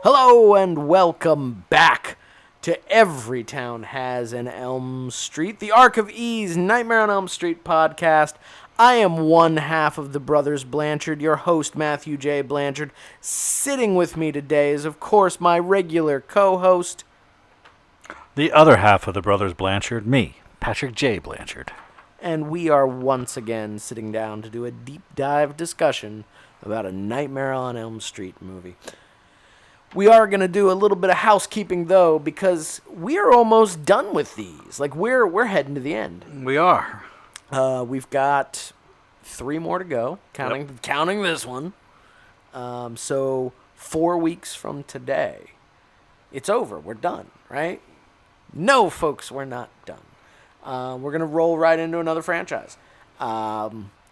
Hello and welcome back to Every Town Has an Elm Street, the Ark of E's Nightmare on Elm Street podcast. I am one half of the Brothers Blanchard, your host Matthew J. Blanchard. Sitting with me today is, of course, my regular co-host, the other half of the Brothers Blanchard, me, Patrick J. Blanchard. And we are once again sitting down to do a deep dive discussion about a Nightmare on Elm Street movie. We are going to do a little bit of housekeeping, though, because we are almost done with these. Like, we're heading to the end. We are. We've got 3 more to go, counting this one. So 4 weeks from today, it's over. We're done, right? No, folks, we're not done. We're going to roll right into another franchise.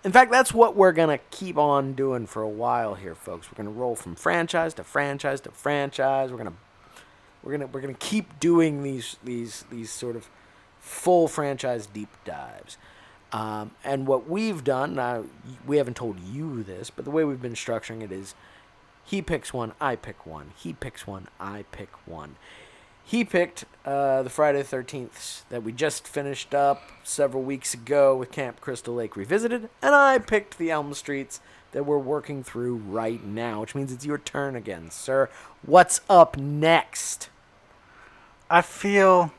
In fact, that's what we're going to keep on doing for a while here, folks. We're going to roll from franchise to franchise to franchise. We're going to keep doing these sort of full franchise deep dives. And what we've done, now we haven't told you this, but the way we've been structuring it is he picks one, I pick one. He picks one, I pick one. He picked the Friday the 13th that we just finished up several weeks ago with Camp Crystal Lake Revisited, and I picked the Elm Streets that we're working through right now, which means it's your turn again, sir. What's up next? I feel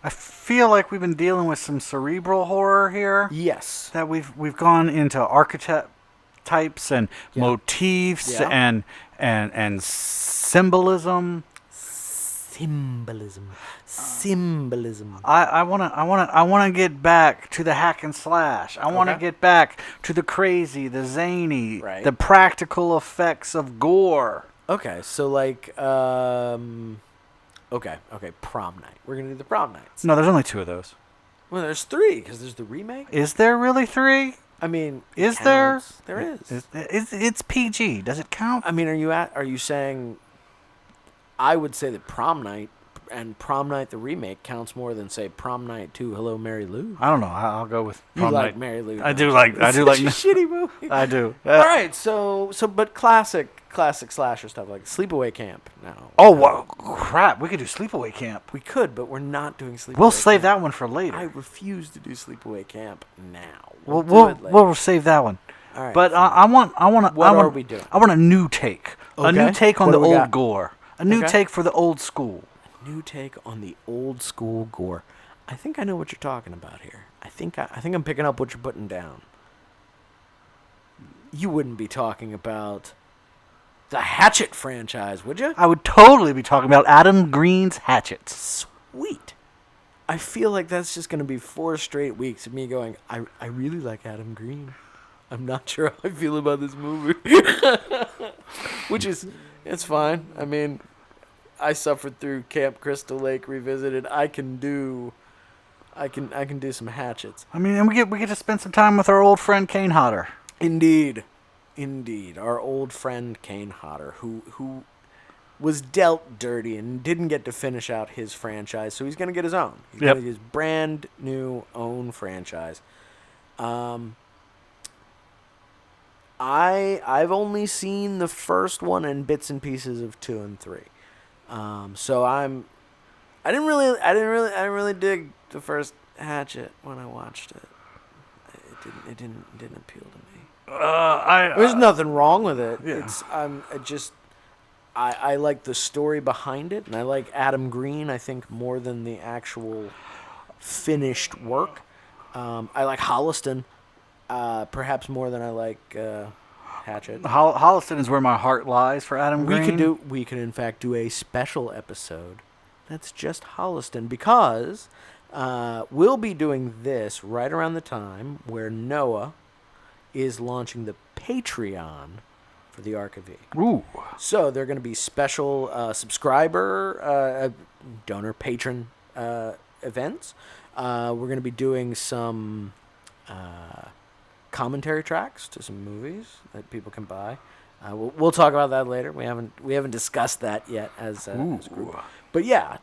like we've been dealing with some cerebral horror here. Yes. That we've gone into archetypes and motifs and symbolism. Symbolism. I wanna get back to the hack and slash. I wanna get back to the crazy, the zany, the practical effects of gore. Okay, so like prom night. We're gonna do the prom nights. No, there's only 2 of those. Well, there's 3 because there's the remake. Is there really 3? I mean, is there? There is. It's PG. Does it count? I mean, are you saying? I would say that Prom Night and Prom Night the remake counts more than, say, Prom Night 2 Hello Mary Lou. I don't know. I'll go with Prom Night. You like like Mary Lou. I do like a shitty movie. I do. All right, so but classic slasher stuff like Sleepaway Camp. No. Oh, wow. Crap. We could do Sleepaway Camp. We could, but we're not doing Sleepaway We'll Camp. save that one for later. I refuse to do Sleepaway Camp now. We'll save that one. All right. But I want are we doing? I want a new take. Okay. A new take on What the do we old got? gore. A new take for the old school. A new take on the old school gore. I think I know what you're talking about here. I think I'm picking up what you're putting down. You wouldn't be talking about the Hatchet franchise, would you? I would totally be talking about Adam Green's Hatchets. Sweet. I feel like that's just going to be 4 straight weeks of me going, I really like Adam Green. I'm not sure how I feel about this movie. Which is, it's fine. I mean, I suffered through Camp Crystal Lake Revisited. I can do some Hatchets. I mean, and we get to spend some time with our old friend Kane Hodder. Indeed. Our old friend Kane Hodder, who was dealt dirty and didn't get to finish out his franchise, so he's going to get his own. He's going to get his brand new own franchise. I've only seen the first one and bits and pieces of 2 and 3. So I didn't really dig the first Hatchet when I watched it. It didn't appeal to me. There's nothing wrong with it. Yeah. I like the story behind it, and I like Adam Green, I think, more than the actual finished work. I like Holliston, perhaps more than I like Hatchet. Holliston is where my heart lies for Adam Green. We could in fact do a special episode that's just Holliston, because we'll be doing this right around the time where Noah is launching the Patreon for the Ark of E. Ooh. So there are going to be special subscriber, donor, patron events. We're going to be doing some commentary tracks to some movies that people can buy. We'll talk about that later. We haven't discussed that yet as a group. But yeah,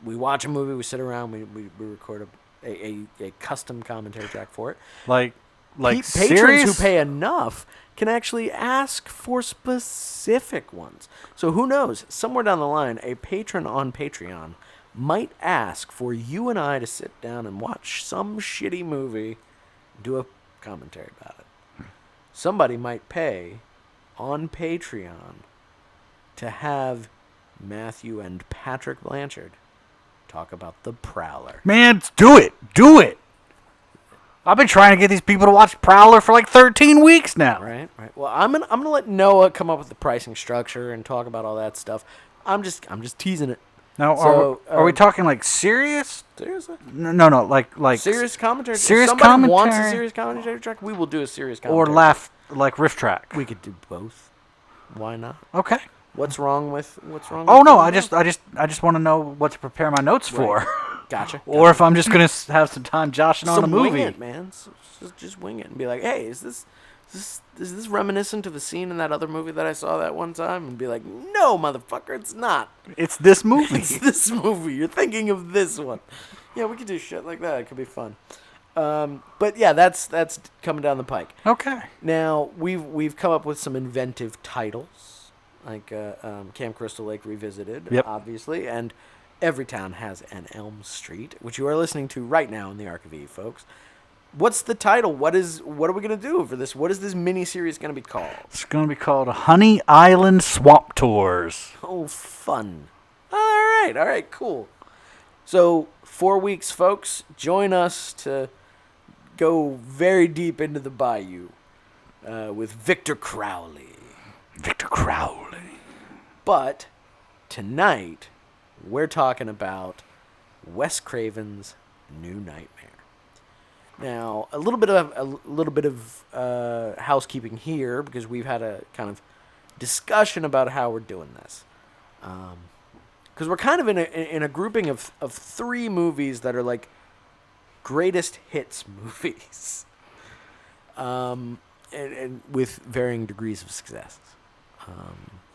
we watch a movie, we sit around, we record a custom commentary track for it. Like like patrons serious? who pay enough can actually ask for specific ones. So who knows? Somewhere down the line, a patron on Patreon might ask for you and I to sit down and watch some shitty movie, do a commentary about it. Somebody might pay on Patreon to have Matthew and Patrick Blanchard talk about The Prowler. Man, do it. Do it. I've been trying to get these people to watch Prowler for like 13 weeks now. Right. Well, I'm gonna let Noah come up with the pricing structure and talk about all that stuff. I'm just teasing it. Now, are we talking like serious? Seriously? No, like serious commentary. Serious if somebody commentary wants a serious commentary track, we will do a serious commentary. Or laugh like riff track. We could do both. Why not? Okay. What's wrong with? Oh no, I just want to know what to prepare my notes for. Gotcha. Or if I'm just gonna have some time joshing on a movie. Wing it, man. Just wing it and be like, hey, is this reminiscent of a scene in that other movie that I saw that one time? And be like, no, motherfucker, it's not. It's this movie. It's this movie. You're thinking of this one. Yeah, we could do shit like that. It could be fun. But yeah, that's coming down the pike. Okay. Now we've come up with some inventive titles, like Camp Crystal Lake Revisited, yep. obviously, and Every Town Has an Elm Street, which you are listening to right now in the Archive, folks. What's the title? What are we gonna do for this? What is this mini-series gonna be called? It's gonna be called Honey Island Swamp Tours. Oh, fun! All right, cool. So 4 weeks, folks. Join us to go very deep into the bayou with Victor Crowley. Victor Crowley. But tonight we're talking about Wes Craven's New Nightmare. Now, a little bit of housekeeping here, because we've had a kind of discussion about how we're doing this. Because we're kind of in a grouping of three movies that are like greatest hits movies, and with varying degrees of success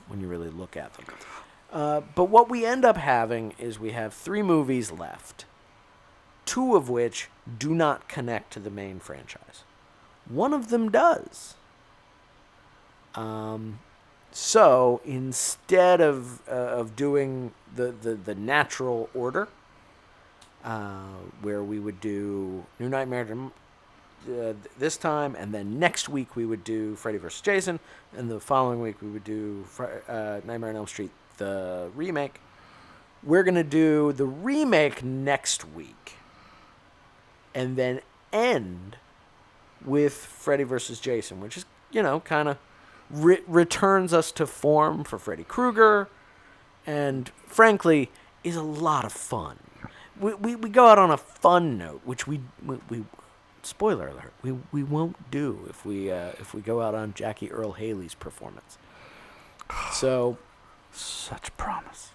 when you really look at them. But what we end up having is we have three movies left, two of which do not connect to the main franchise. One of them does. So instead of doing the natural order, where we would do New Nightmare this time, and then next week we would do Freddy vs. Jason, and the following week we would do Nightmare on Elm Street, the remake. We're going to do the remake next week, and then end with Freddy vs. Jason, which is, kind of returns us to form for Freddy Krueger, and frankly, is a lot of fun. We go out on a fun note, which we spoiler alert, we won't do if we go out on Jackie Earle Haley's performance. So, such promise.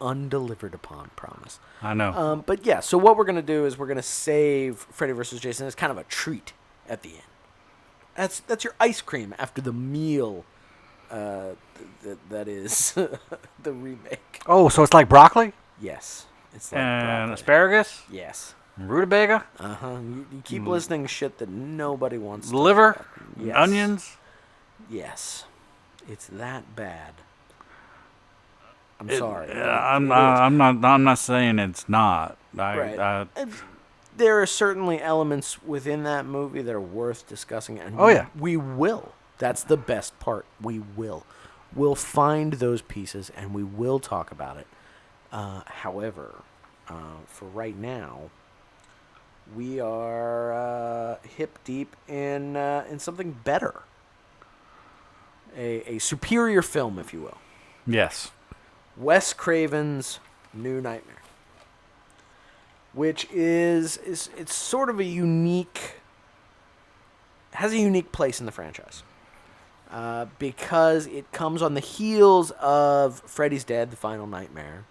Undelivered upon promise. I know. But yeah, so what we're going to do is we're going to save Freddy vs. Jason as kind of a treat at the end. That's your ice cream after the meal that is the remake. Oh, so it's like broccoli? Yes. It's like and broccoli. Asparagus? Yes. Rutabaga? Uh-huh. You keep listening to shit that nobody wants to. Liver? Yes. Onions? Yes. It's that bad. I'm sorry. I'm not saying it's not. Right. There are certainly elements within that movie that are worth discussing, and we will. That's the best part. We will. We'll find those pieces and we will talk about it. However, for right now, we are hip deep in something better, a superior film, if you will. Yes. Wes Craven's New Nightmare, which is it's sort of has a unique place in the franchise, because it comes on the heels of Freddy's Dead: The Final Nightmare,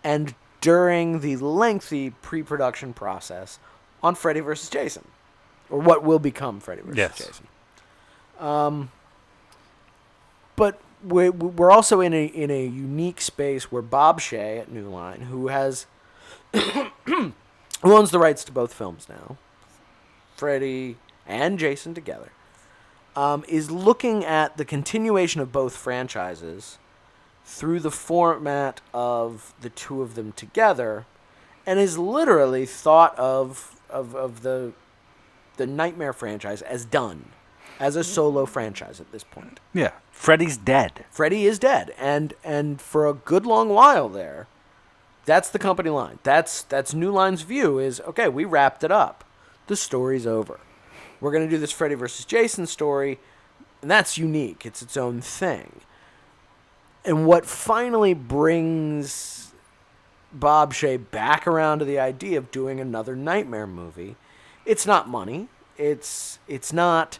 and during the lengthy pre-production process on Freddy vs. Jason, or what will become Freddy vs. Jason. But we're also in a unique space where Bob Shea at New Line, who owns the rights to both films now, Freddy and Jason together, is looking at the continuation of both franchises through the format of the two of them together, and is literally thought of the Nightmare franchise as done, as a solo franchise at this point. Yeah, Freddy's dead. Freddy is dead, and for a good long while there, that's the company line. That's New Line's view is, okay, we wrapped it up. The story's over. We're going to do this Freddy versus Jason story, and that's unique. It's its own thing. And what finally brings Bob Shaye back around to the idea of doing another Nightmare movie, it's not money. It's not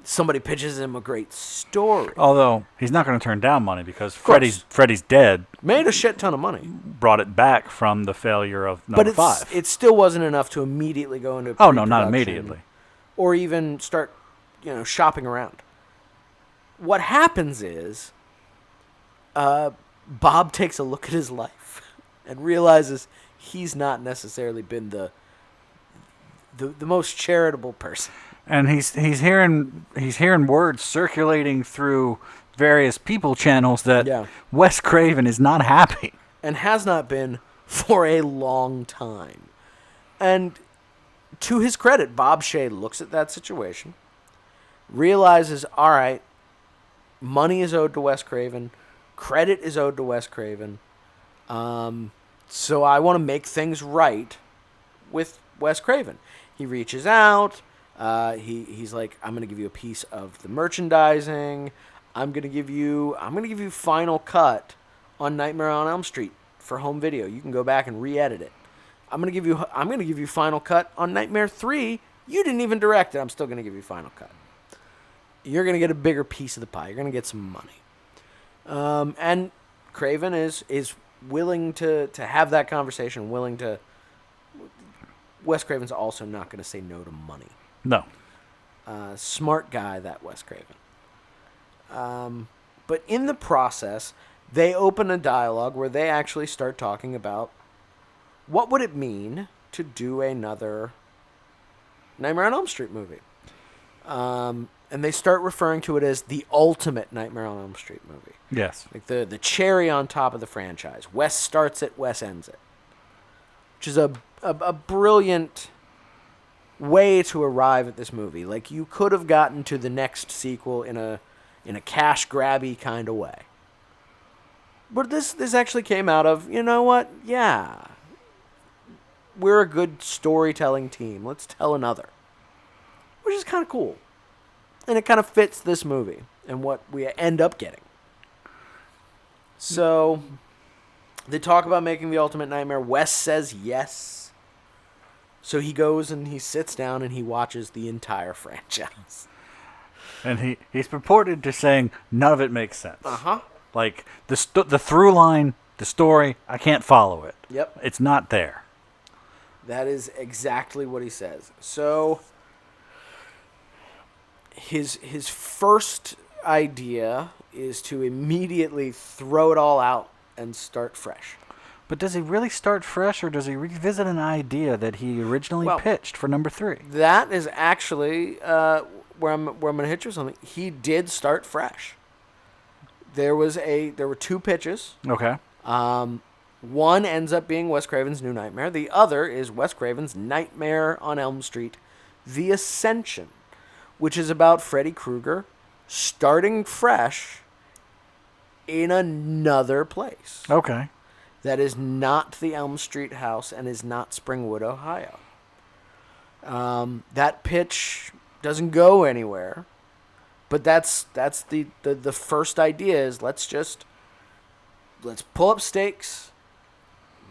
somebody pitches him a great story. Although he's not going to turn down money because Freddy's dead. Made a shit ton of money. Brought it back from the failure of number 5. But it still wasn't enough to immediately go into Oh, no, not immediately. Or even start, shopping around. What happens is Bob takes a look at his life and realizes he's not necessarily been the most charitable person. And he's hearing words circulating through various people channels that Wes Craven is not happy. And has not been for a long time. And to his credit, Bob Shaye looks at that situation, realizes, all right, money is owed to Wes Craven, credit is owed to Wes Craven, so I want to make things right with Wes Craven. He reaches out. He's like, I'm going to give you a piece of the merchandising. I'm going to give you final cut on Nightmare on Elm Street for home video. You can go back and re-edit it. I'm going to give you final cut on Nightmare 3. You didn't even direct it. I'm still going to give you final cut. You're going to get a bigger piece of the pie. You're going to get some money. And Craven is willing to have that conversation, Wes Craven's also not going to say no to money. No. Smart guy, that Wes Craven. But in the process, they open a dialogue where they actually start talking about what would it mean to do another Nightmare on Elm Street movie. And they start referring to it as the ultimate Nightmare on Elm Street movie. Yes. Like the cherry on top of the franchise. Wes starts it, Wes ends it. Which is a brilliant way to arrive at this movie. Like, you could have gotten to the next sequel in a cash grabby kind of way. But this actually came out of, you know what? Yeah. We're a good storytelling team. Let's tell another. Which is kind of cool. And it kind of fits this movie and what we end up getting. So, they talk about making the Ultimate Nightmare. Wes says yes. So he goes and he sits down and he watches the entire franchise. And he's purported to saying none of it makes sense. Uh-huh. Like, the through line, the story, I can't follow it. Yep. It's not there. That is exactly what he says. So, his first idea is to immediately throw it all out and start fresh. But does he really start fresh, or does he revisit an idea that he originally pitched for number 3? That is actually where I'm going to hit you with something. He did start fresh. There were 2 pitches. Okay. One ends up being Wes Craven's New Nightmare. The other is Wes Craven's Nightmare on Elm Street, The Ascension, which is about Freddy Krueger starting fresh in another place. Okay. That is not the Elm Street house and is not Springwood, Ohio. That pitch doesn't go anywhere, but that's the first idea is let's pull up stakes,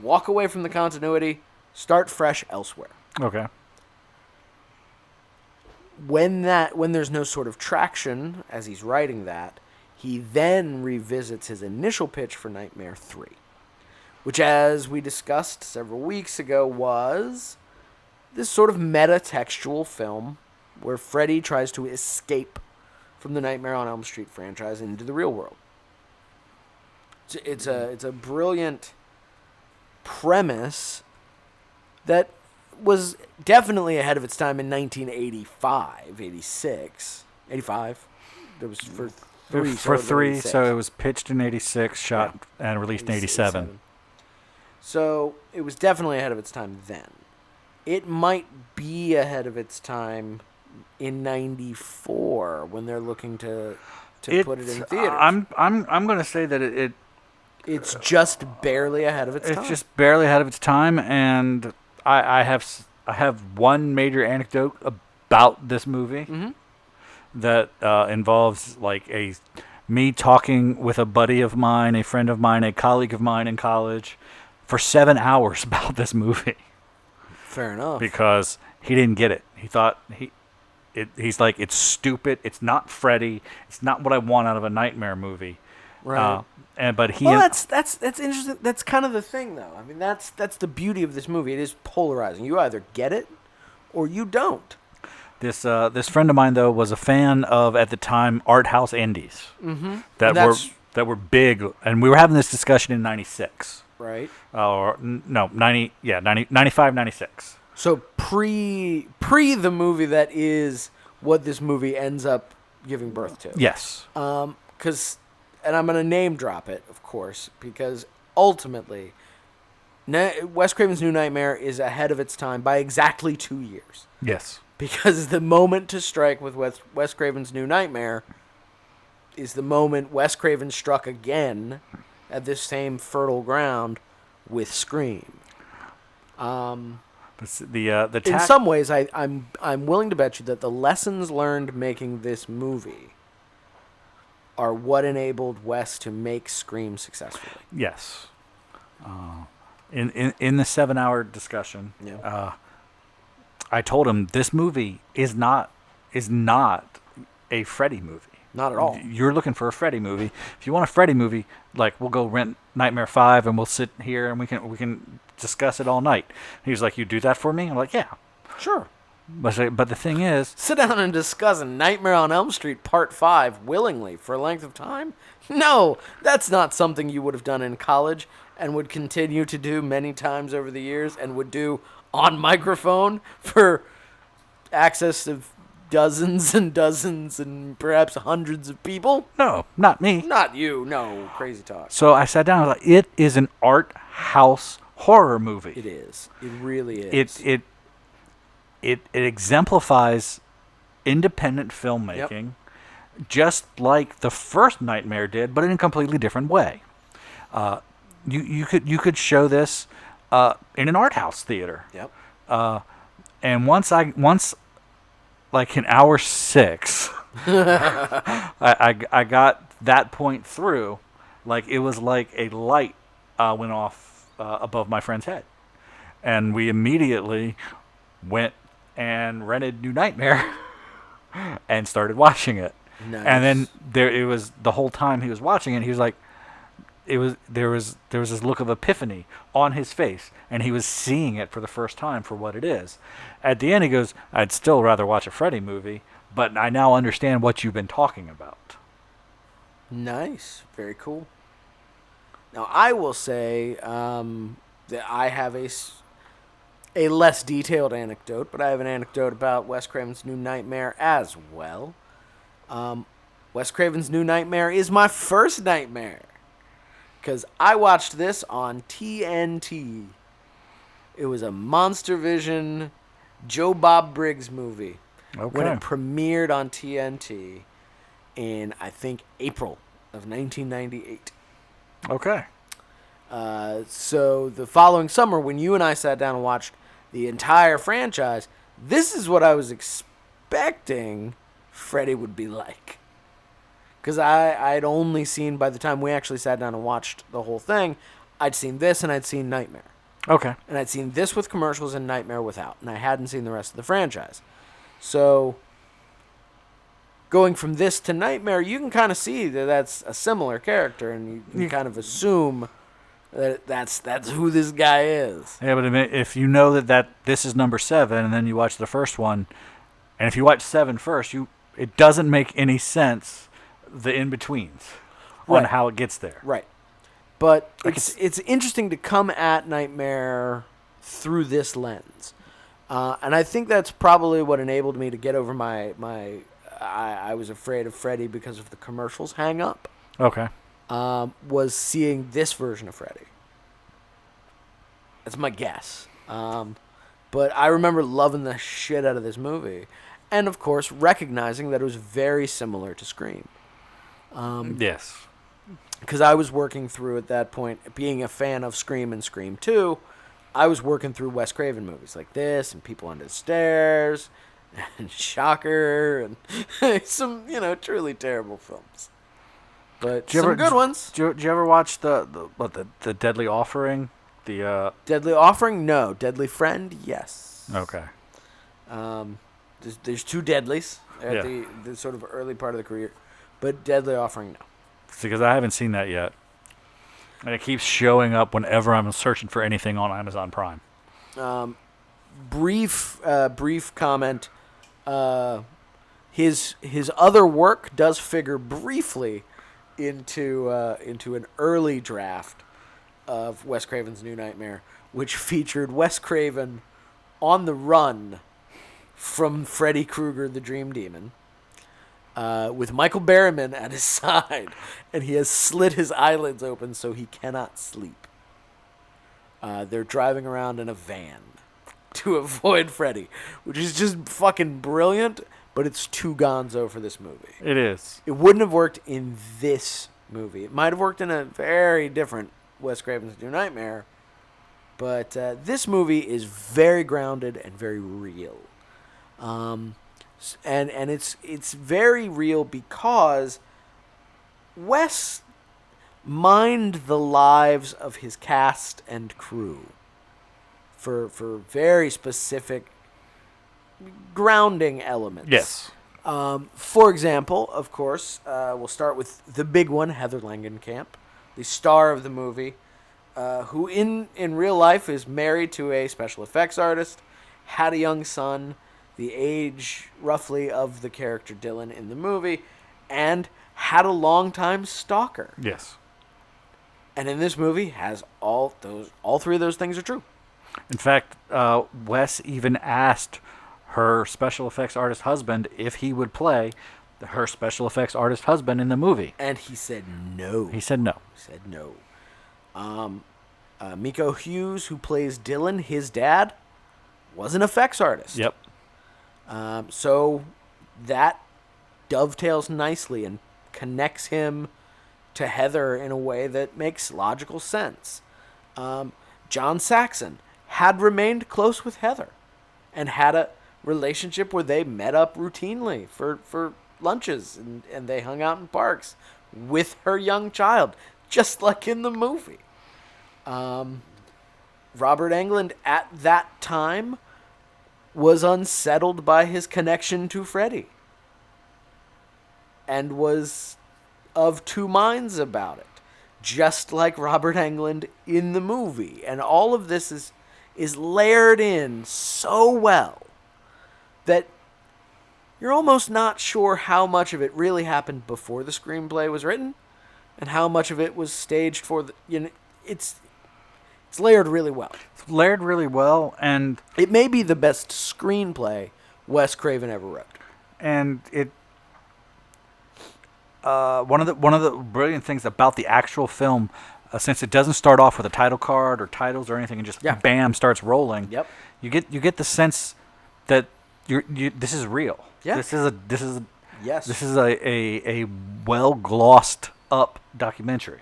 walk away from the continuity, start fresh elsewhere. Okay. When there's no sort of traction as he's writing that, he then revisits his initial pitch for Nightmare 3, which, as we discussed several weeks ago, was this sort of meta-textual film where Freddy tries to escape from the Nightmare on Elm Street franchise into the real world. It's a brilliant premise that was definitely ahead of its time in 1985, 86, 85. There was for three. So it was pitched in 86, shot and released in 87. So it was definitely ahead of its time then. It might be ahead of its time in 94 when they're looking to put it in theaters. I'm going to say that it's just barely ahead of its time. It's just barely ahead of its time, and I have one major anecdote about this movie that involves like me talking with a buddy of mine, a friend of mine, a colleague of mine in college for 7 hours about this movie. Fair enough. Because he didn't get it. He thought he's like, it's stupid. It's not Freddy. It's not what I want out of a nightmare movie. Right. But that's interesting. That's kind of the thing, though. I mean, that's the beauty of this movie. It is polarizing. You either get it or you don't. This friend of mine though was a fan of, at the time, art house indies that were big, and we were having this discussion in '96. Right. Or no, 95, 96. So pre the movie that is what this movie ends up giving birth to. Yes. Because, and I'm going to name drop it, of course, because ultimately, Wes Craven's New Nightmare is ahead of its time by exactly 2 years. Yes. Because the moment to strike with Wes Craven's New Nightmare is the moment Wes Craven struck again at this same fertile ground with Scream. In some ways, I'm willing to bet you that the lessons learned making this movie are what enabled Wes to make Scream successfully. Yes. In the 7-hour discussion, I told him this movie is not a Freddy movie. Not at all. You're looking for a Freddy movie. If you want a Freddy movie, like, we'll go rent Nightmare 5 and we'll sit here and we can discuss it all night. He was like, "You do that for me?" I'm like, "Yeah, sure." But the thing is, sit down and discuss Nightmare on Elm Street Part 5 willingly for a length of time? No, that's not something you would have done in college and would continue to do many times over the years and would do on microphone for access of dozens and dozens and perhaps hundreds of people. No, not me. Not you. No, crazy talk. So I sat down and was like, it is an art house horror movie. It is. It really is. It exemplifies independent filmmaking, just like the first Nightmare did, but in a completely different way. You could show this in an art house theater. Yep. And once like in hour 6, I got that point through. Like, it was like a light went off above my friend's head, and we immediately went and rented New Nightmare and started watching it. Nice. And then it was the whole time he was watching it, he was like, there was this look of epiphany on his face, and he was seeing it for the first time for what it is. At the end, he goes, "I'd still rather watch a Freddy movie, but I now understand what you've been talking about." Nice. Very cool. Now, I will say that I have a less detailed anecdote, but I have an anecdote about Wes Craven's New Nightmare as well. Wes Craven's New Nightmare is my first nightmare, because I watched this on TNT. It was a Monster Vision Joe Bob Briggs movie. Okay. When it premiered on TNT in, I think, April of 1998. Okay. So the following summer, when you and I sat down and watched the entire franchise, this is what I was expecting Freddy would be like. Because I'd only seen, by the time we actually sat down and watched the whole thing, I'd seen this and I'd seen Nightmare. Okay. And I'd seen this with commercials and Nightmare without. And I hadn't seen the rest of the franchise. So, going from this to Nightmare, you can kind of see that that's a similar character. And you kind of assume that that's who this guy is. Yeah, but if you know that this is number 7, and then you watch the first one, and if you watch 7 first, it doesn't make any sense, the in-betweens, on how it gets there. Right. But it's interesting to come at Nightmare through this lens, And I think that's probably what enabled me to get over I was afraid of Freddy because of the commercials hang up, Okay. was seeing this version of Freddy. That's my guess. But I remember loving the shit out of this movie. And, of course, recognizing that it was very similar to Scream. Yes. Because I was working through, at that point, being a fan of Scream and Scream 2, I was working through Wes Craven movies like this, and People Under the Stairs, and Shocker, and some, truly terrible films. But some good ones. Did you ever watch the Deadly Offering? Deadly Offering? No. Deadly Friend? Yes. Okay. There's two Deadlies at the sort of early part of the career, but Deadly Offering, no. It's because I haven't seen that yet. And it keeps showing up whenever I'm searching for anything on Amazon Prime. Brief comment. His other work does figure briefly into an early draft of Wes Craven's New Nightmare, which featured Wes Craven on the run from Freddy Krueger, the Dream Demon, with Michael Berryman at his side, and he has slit his eyelids open so he cannot sleep. They're driving around in a van to avoid Freddy, which is just fucking brilliant, but it's too gonzo for this movie. It is. It wouldn't have worked in this movie. It might have worked in a very different Wes Craven's New Nightmare, but this movie is very grounded and very real. And it's very real because Wes mined the lives of his cast and crew for very specific grounding elements. Yes. For example, of course, we'll start with the big one, Heather Langenkamp, the star of the movie, who in real life is married to a special effects artist, had a young son, the age roughly of the character Dylan in the movie, and had a longtime stalker. Yes. And in this movie has all three of those things are true. In fact, Wes even asked her special effects artist husband if he would play her special effects artist husband in the movie. And he said no. He said no. Miko Hughes, who plays Dylan, his dad, was an effects artist. Yep. So that dovetails nicely and connects him to Heather in a way that makes logical sense. John Saxon had remained close with Heather and had a relationship where they met up routinely for lunches and they hung out in parks with her young child, just like in the movie. Robert Englund at that time was unsettled by his connection to Freddy and was of two minds about it, just like Robert Englund in the movie. And all of this is layered in so well that you're almost not sure how much of it really happened before the screenplay was written and how much of it was staged for the, it's layered really well. It's layered really well, and it may be the best screenplay Wes Craven ever wrote. And it one of the brilliant things about the actual film, since it doesn't start off with a title card or titles or anything, and just bam starts rolling. Yep. You get the sense that this is real. Yeah. This is Yes. a well glossed up documentary.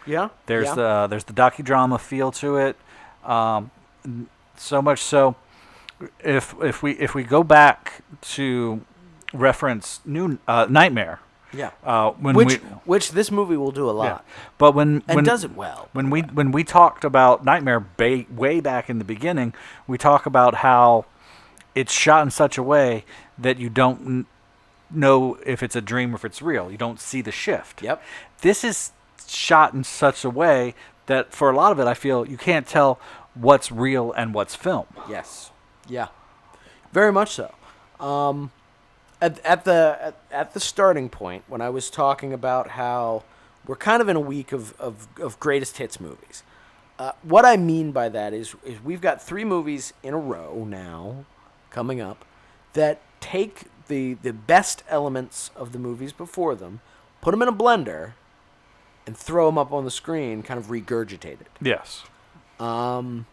Yeah. There's the docudrama feel to it. So much so, if we go back to reference New Nightmare. Yeah. Which this movie will do a lot. Yeah. But when does it well. When we talked about Nightmare way back in the beginning, we talk about how it's shot in such a way that you don't know if it's a dream or if it's real. You don't see the shift. Yep. This is shot in such a way that for a lot of it, I feel you can't tell what's real and what's film. Yes. Yeah. Very much so. At the starting point, when I was talking about how we're kind of in a week of greatest hits movies, What I mean by that is we've got 3 movies in a row now coming up that take the best elements of the movies before them, put them in a blender, and throw them up on the screen, kind of regurgitated. Yes. Now,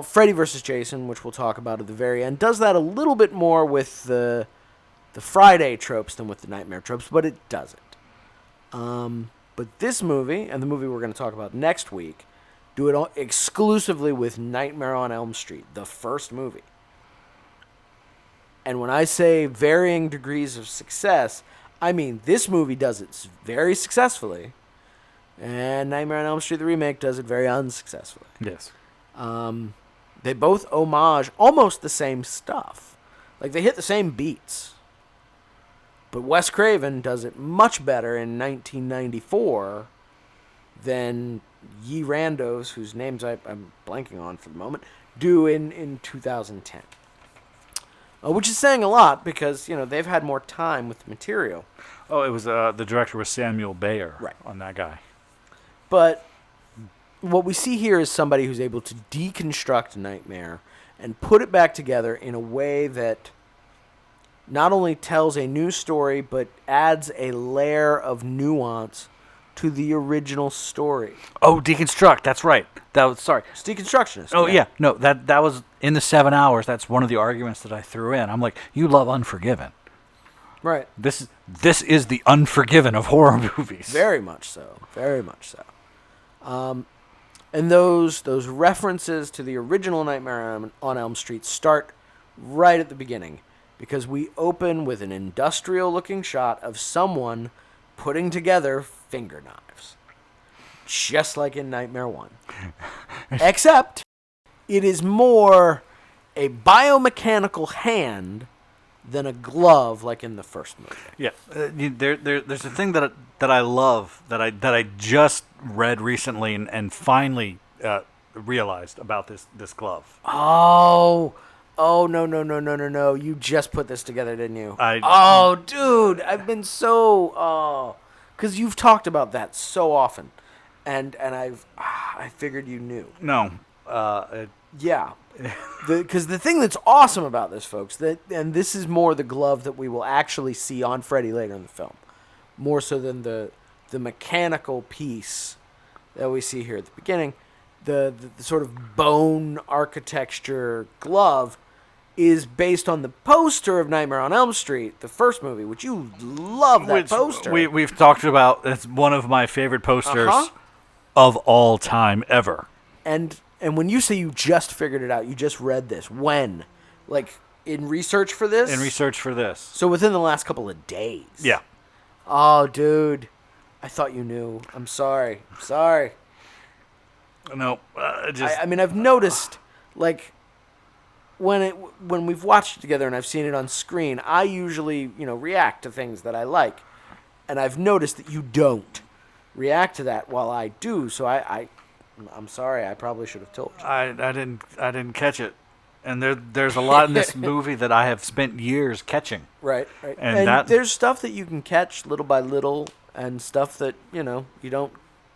Freddy vs. Jason, which we'll talk about at the very end, does that a little bit more with the Friday tropes than with the Nightmare tropes, but it doesn't. But this movie, and the movie we're going to talk about next week, do it exclusively with Nightmare on Elm Street, the first movie. And when I say varying degrees of success, I mean this movie does it very successfully, and Nightmare on Elm Street, the remake, does it very unsuccessfully. Yes. They both homage almost the same stuff. Like, they hit the same beats. But Wes Craven does it much better in 1994 than ye randos, whose names I'm blanking on for the moment, do in 2010. Which is saying a lot because, they've had more time with the material. Oh, it was the director was Samuel Bayer. Right. On that guy. But what we see here is somebody who's able to deconstruct Nightmare and put it back together in a way that not only tells a new story, but adds a layer of nuance to the original story. Oh, deconstruct. That's right. Sorry. It's deconstructionist. Oh, yeah. No, that was in the 7 hours. That's one of the arguments that I threw in. I'm like, you love Unforgiven. Right. This is the Unforgiven of horror movies. Very much so. Very much so. And those references to the original Nightmare on Elm Street start right at the beginning, because we open with an industrial-looking shot of someone putting together finger knives, just like in Nightmare 1. Except it is more a biomechanical hand than a glove like in the first movie. Yeah, there's a thing that I love that I just read recently and finally realized about this glove. Oh no! You just put this together, didn't you? Dude, I've been because you've talked about that so often, and I figured you knew. No. Yeah. Because the thing that's awesome about this, folks, and this is more the glove that we will actually see on Freddy later in the film, more so than the mechanical piece that we see here at the beginning, the sort of bone architecture glove is based on the poster of Nightmare on Elm Street, the first movie, which you love that poster. We've talked about. It's one of my favorite posters of all time ever. And when you say you just figured it out, you just read this. When? Like, in research for this? In research for this. So within the last couple of days? Yeah. Oh, dude. I thought you knew. I'm sorry. No, I mean, I've noticed, like, when we've watched it together and I've seen it on screen, I usually, react to things that I like. And I've noticed that you don't react to that while I do, so I'm sorry. I probably should have told you. I didn't catch it, and there's a lot in this movie that I have spent years catching. Right. And there's stuff that you can catch little by little, and stuff that you don't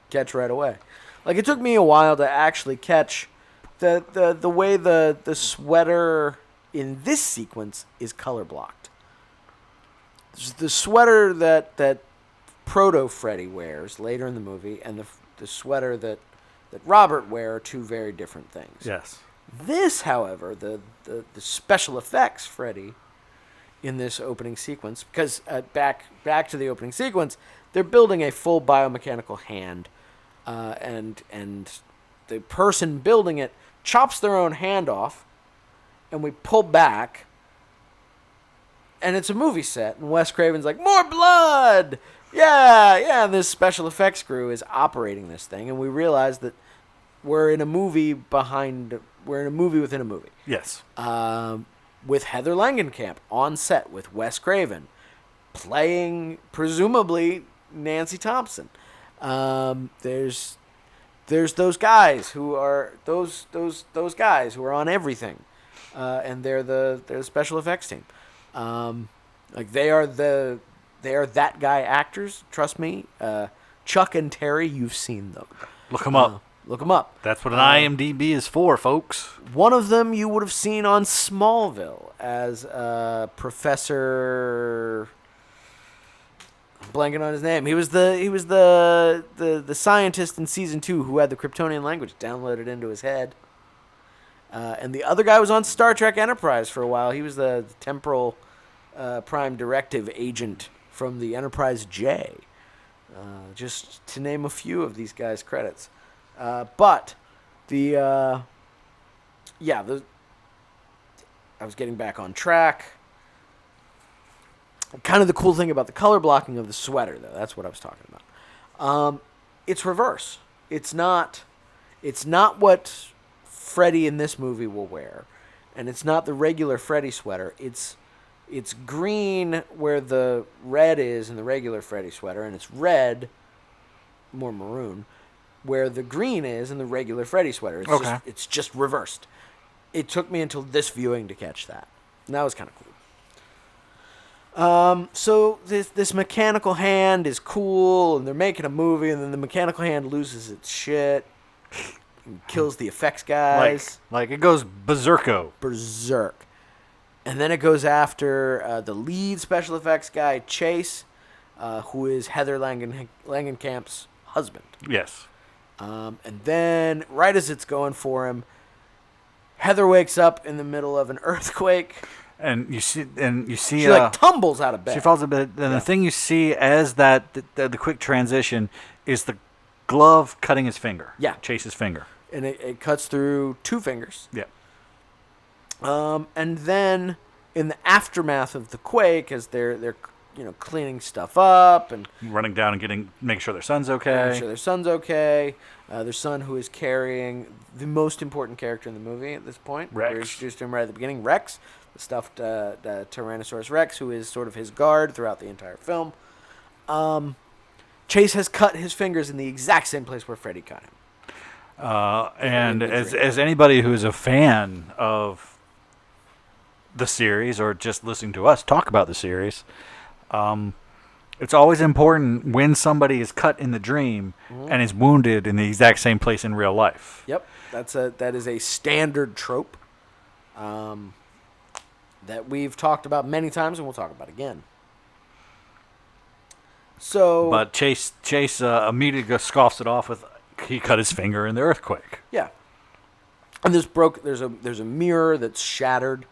catch right away. Like, it took me a while to actually catch the way the sweater in this sequence is color blocked. The sweater that Proto Freddy wears later in the movie, and the sweater that Robert wear are two very different things. Yes. This, however, the special effects Freddy in this opening sequence, because back to the opening sequence, they're building a full biomechanical hand, and the person building it chops their own hand off, and we pull back, and it's a movie set, and Wes Craven's like, more blood! Yeah, and this special effects crew is operating this thing, and we realize that we're in a movie within a movie. Yes. With Heather Langenkamp on set with Wes Craven, playing presumably Nancy Thompson. There's those guys who are those guys who are on everything, and they're the special effects team. Like they are that guy actors. Trust me. Chuck and Terry, you've seen them. Look them up. Look them up. That's what an IMDb is for, folks. One of them you would have seen on Smallville as Professor. I'm blanking on his name. He was the scientist in season 2 who had the Kryptonian language downloaded into his head. And the other guy was on Star Trek Enterprise for a while. He was the temporal prime directive agent from the Enterprise J. Just to name a few of these guys' credits. But I was getting back on track. Kind of the cool thing about the color blocking of the sweater, though, that's what I was talking about. It's reverse. It's not what Freddy in this movie will wear, and it's not the regular Freddy sweater. It's green where the red is in the regular Freddy sweater, and it's red, more maroon, where the green is in the regular Freddy sweater. It's just reversed. It took me until this viewing to catch that. And that was kind of cool. So this mechanical hand is cool, and they're making a movie, and then the mechanical hand loses its shit and kills the effects guys. Like it goes berserko. Berserk. And then it goes after the lead special effects guy, Chase, who is Heather Langenkamp's husband. Yes. And then, right as it's going for him, Heather wakes up in the middle of an earthquake. And you see, she tumbles out of bed. She falls a bit. And the thing you see as the quick transition is the glove cutting his finger. Yeah, Chase's finger. And it cuts through 2 fingers. Yeah. And then in the aftermath of the quake, as they're cleaning stuff up and running down and making sure their son's okay. Making sure their son's okay. Their son, who is carrying the most important character in the movie at this point. Rex. We introduced him right at the beginning. Rex, the stuffed Tyrannosaurus Rex, who is sort of his guard throughout the entire film. Chase has cut his fingers in the exact same place where Freddy cut him. And as anybody who's a fan of the series or just listening to us talk about the series, it's always important when somebody is cut in the dream and is wounded in the exact same place in real life. Yep, that is a standard trope that we've talked about many times and we'll talk about again. But Chase immediately scoffs it off with he cut his finger in the earthquake. Yeah, and there's a mirror that's shattered,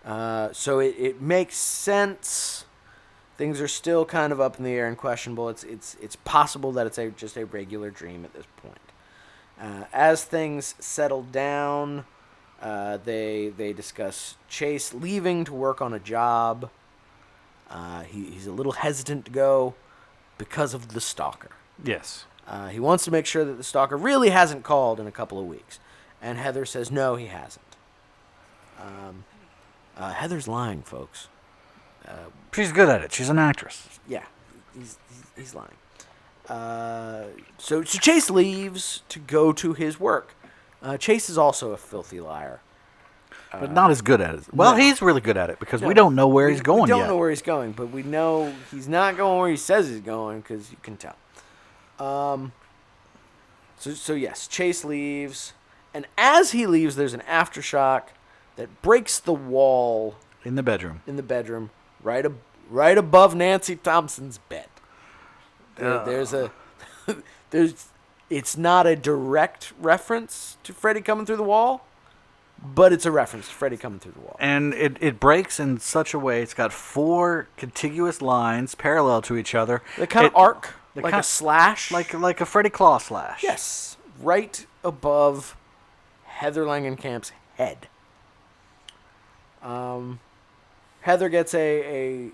so it makes sense. Things are still kind of up in the air and questionable. It's possible that it's just a regular dream at this point. As things settle down, they discuss Chase leaving to work on a job. He's a little hesitant to go because of the stalker. Yes. He wants to make sure that the stalker really hasn't called in a couple of weeks. And Heather says, no, he hasn't. Heather's lying, folks. She's good at it. She's an actress. Yeah, he's lying. So Chase leaves to go to his work. Chase is also a filthy liar. But not as good at it. Well, no. He's really good at it because we don't know where he's going yet. We don't know where he's going, but we know he's not going where he says he's going because you can tell. So yes, Chase leaves. And as he leaves, there's an aftershock that breaks the wall. In the bedroom. Right above Nancy Thompson's bed. It's not a direct reference to Freddy coming through the wall, but it's a reference to Freddy coming through the wall. And it breaks in such a way, it's got 4 contiguous lines parallel to each other. They kind of arc, like a slash. Like a Freddy Claw slash. Yes, right above Heather Langenkamp's head. Heather gets a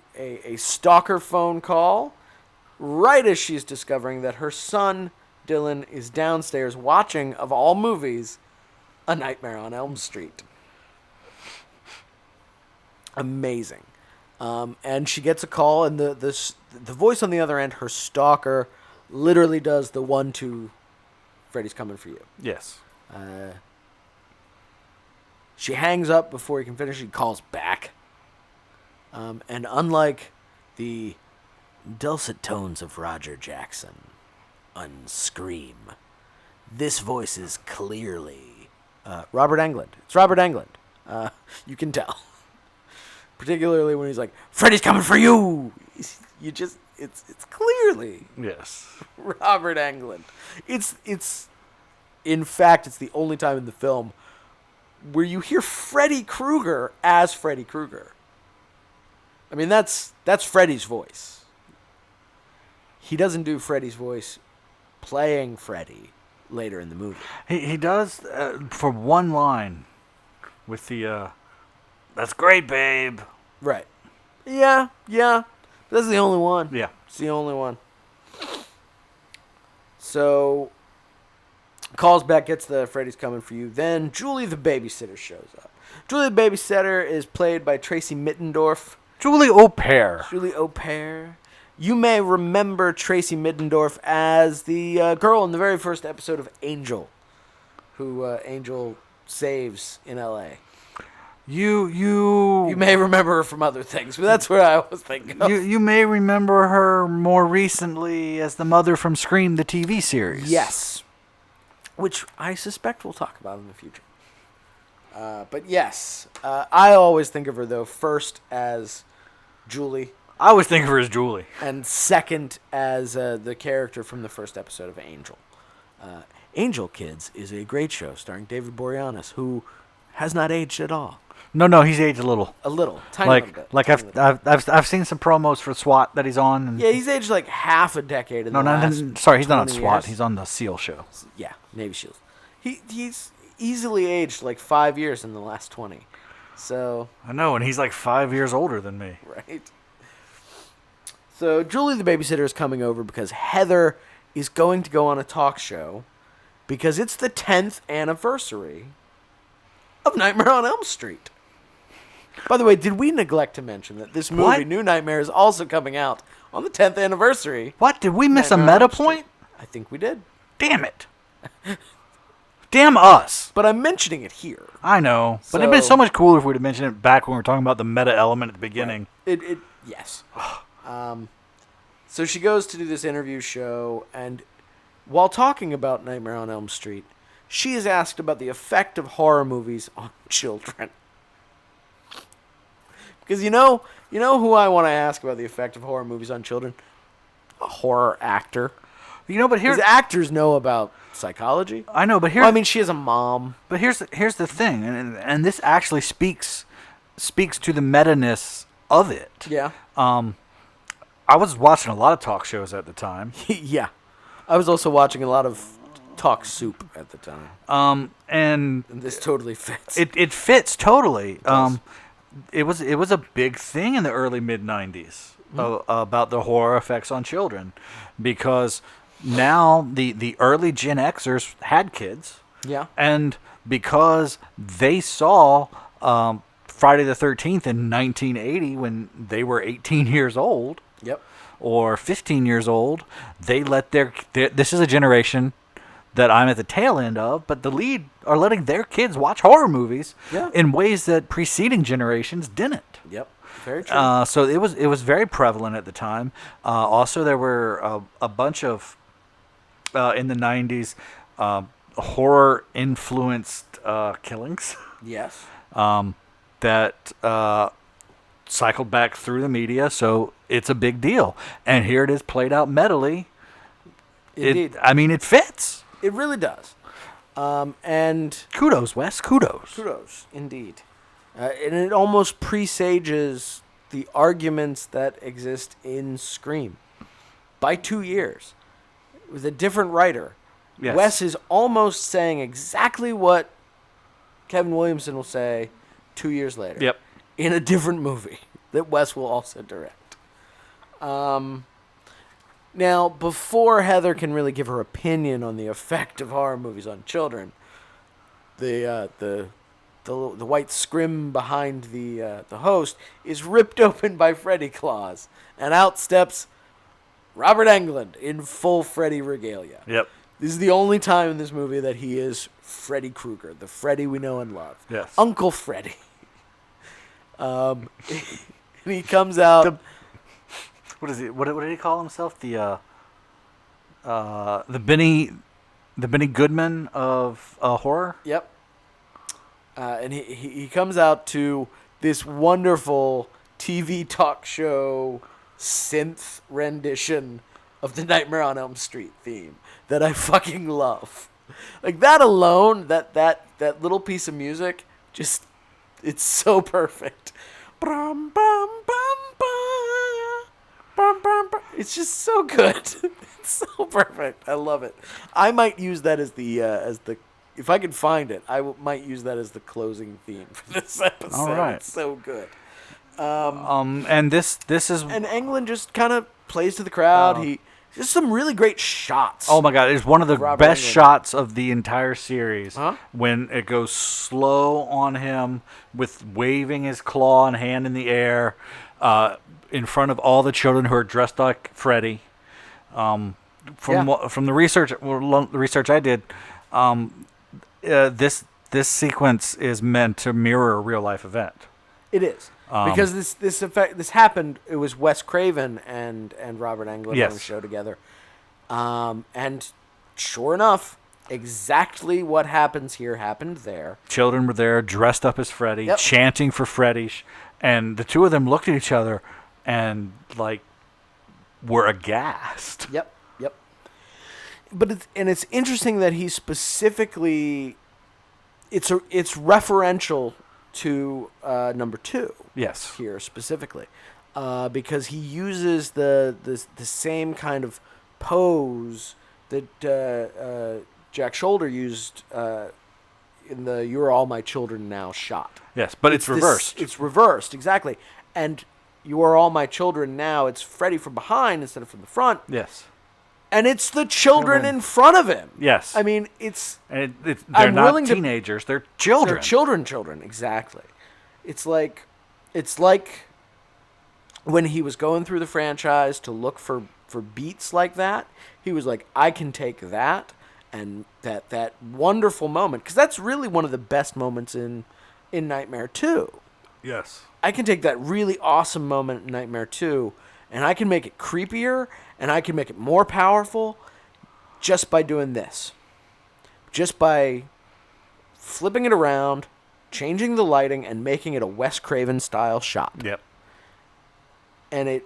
stalker phone call right as she's discovering that her son, Dylan, is downstairs watching, of all movies, A Nightmare on Elm Street. Amazing. And she gets a call, and the voice on the other end, her stalker, literally does the 1-2, Freddy's coming for you. Yes. She hangs up before he can finish. She calls back. And unlike the dulcet tones of Roger Jackson on Scream, This voice is clearly Robert Englund. It's Robert Englund. You can tell. Particularly when he's like, Freddy's coming for you! You just, it's clearly Yes. Robert Englund. In fact, it's the only time in the film where you hear Freddy Krueger as Freddy Krueger. I mean, that's Freddy's voice. He doesn't do Freddy's voice playing Freddy later in the movie. He does for one line with the that's great, babe. Right. Yeah. That's the only one. Yeah. It's the only one. So, calls back, gets the Freddy's coming for you. Then Julie the babysitter shows up. Julie the babysitter is played by Tracy Mittendorf. Julie Au-Pair. Julie Au-Pair. You may remember Tracy Mittendorf as the girl in the very first episode of Angel, who Angel saves in L.A. You may remember her from other things, but that's what I was thinking of. You may remember her more recently as the mother from Scream, the TV series. Yes. Which I suspect we'll talk about in the future. But yes, I always think of her, though, first as Julie. I always think of her as Julie. And second as the character from the first episode of Angel. Angel, kids, is a great show starring David Boreanaz, who has not aged at all. No, he's aged a little. A little, tiny little bit. Like I've seen some promos for SWAT that he's on. And yeah, he's aged like half a decade. He's not on SWAT. Years. He's on the SEAL show. Yeah, Navy SEALs. He's easily aged like 5 years in the last 20. So I know, and he's like 5 years older than me. Right. So Julie the babysitter is coming over because Heather is going to go on a talk show because it's the 10th anniversary of Nightmare on Elm Street. By the way, did we neglect to mention that this movie, What? New Nightmare, is also coming out on the 10th anniversary? What? Did we miss Nightmare a on meta Elm Street? point? I think we did. Damn it. Damn us. But I'm mentioning it here. I know. But it'd been so much cooler if we'd have mentioned it back when we were talking about the meta element at the beginning. Right. Yes. So she goes to do this interview show, and while talking about Nightmare on Elm Street, she is asked about the effect of horror movies on children. Because you know who I want to ask about the effect of horror movies on children? A horror actor. But Because actors know about psychology. I know, but Well, I mean, she has a mom. But here's the thing, and this actually speaks to the meta-ness of it. Yeah. I was watching a lot of talk shows at the time. Yeah. I was also watching a lot of Talk Soup at the time. And this totally fits. It fits totally. It It was a big thing in the early mid-90s about the horror effects on children, because now the early Gen Xers had kids. Yeah. And because they saw Friday the 13th in 1980 when they were 18 years old. Yep. Or 15 years old, they let their this is a generation that I'm at the tail end of, but the lead are letting their kids watch horror movies in ways that preceding generations didn't. Yep, very true. So it was very prevalent at the time. Also, there were a bunch of in the 90s horror influenced killings. Yes. That cycled back through the media, so it's a big deal. And here it is played out metally. Indeed. It fits. It really does. And kudos, Wes. Kudos, indeed. And it almost presages the arguments that exist in Scream by 2 years with a different writer. Yes. Wes is almost saying exactly what Kevin Williamson will say 2 years later. Yep. In a different movie that Wes will also direct. Now, before Heather can really give her opinion on the effect of horror movies on children, the white scrim behind the host is ripped open by Freddy Claus, and out steps Robert Englund in full Freddy regalia. Yep. This is the only time in this movie that he is Freddy Krueger, the Freddy we know and love. Yes. Uncle Freddy. And he comes out. What is he? What did he call himself? The Benny The Benny Goodman of horror. Yep. And he comes out to this wonderful TV talk show synth rendition of the Nightmare on Elm Street theme that I fucking love. Like that alone, that little piece of music, just it's so perfect. Brum, bum, bum, bum, bum, bum, bum. It's just so good. It's so perfect. I love it. I might use that as the if I can find it, might use that as the closing theme for this episode. All right. It's so good. And this is. And Englund just kind of plays to the crowd. He just some really great shots. Oh my God! It's one of the Robert best Englund. shots of the entire series. Huh? When it goes slow on him with waving his claw and hand in the air, in front of all the children who are dressed like Freddy. From the research I did, this sequence is meant to mirror a real life event. It is. Because this happened. It was Wes Craven and Robert Englund Yes. on the show together, and sure enough, exactly what happens here happened there. Children were there, dressed up as Freddy, Yep. chanting for Freddy, and the two of them looked at each other and were aghast. Yep. But it's interesting that he specifically, it's referential to number 2. Yes. Here specifically, because he uses the same kind of pose that Jack Shoulder used in the "You're All My Children Now" shot. Yes, but it's reversed. It's reversed, exactly. And "You Are All My Children Now," it's Freddy from behind instead of from the front. Yes. And it's the children in front of him. Yes. I mean, it's... And they're I'm not willing to- teenagers, they're children. They're children, exactly. It's like when he was going through the franchise to look for beats like that, he was like, I can take that and that wonderful moment, because that's really one of the best moments in Nightmare 2. Yes. I can take that really awesome moment in Nightmare 2 and I can make it creepier and I can make it more powerful just by doing this. Just by flipping it around, changing the lighting, and making it a Wes Craven style shot. Yep. And it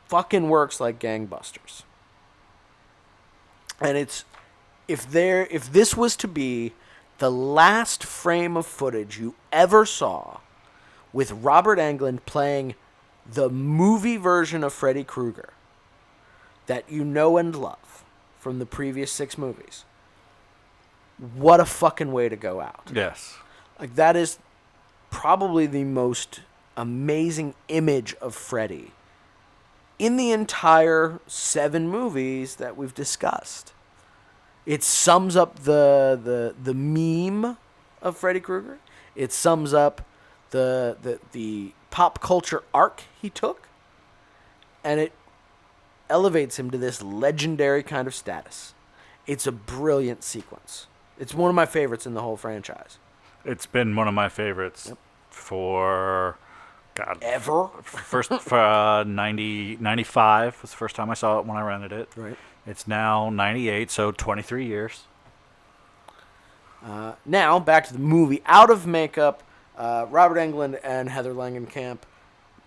fucking works like gangbusters. And it's if this was to be the last frame of footage you ever saw with Robert Englund playing the movie version of Freddy Krueger that you know and love from the previous 6 movies, what a fucking way to go out. Yes. Like, that is probably the most amazing image of Freddy in the entire 7 movies that we've discussed. It sums up the meme of Freddy Krueger. It sums up the pop culture arc he took, and it elevates him to this legendary kind of status. It's a brilliant sequence. It's one of my favorites in the whole franchise. It's been one of my favorites for, God. Ever? First, for 95 was the first time I saw it when I rented it. Right. It's now 98, so 23 years. Now, back to the movie. Out of makeup, Robert Englund and Heather Langenkamp,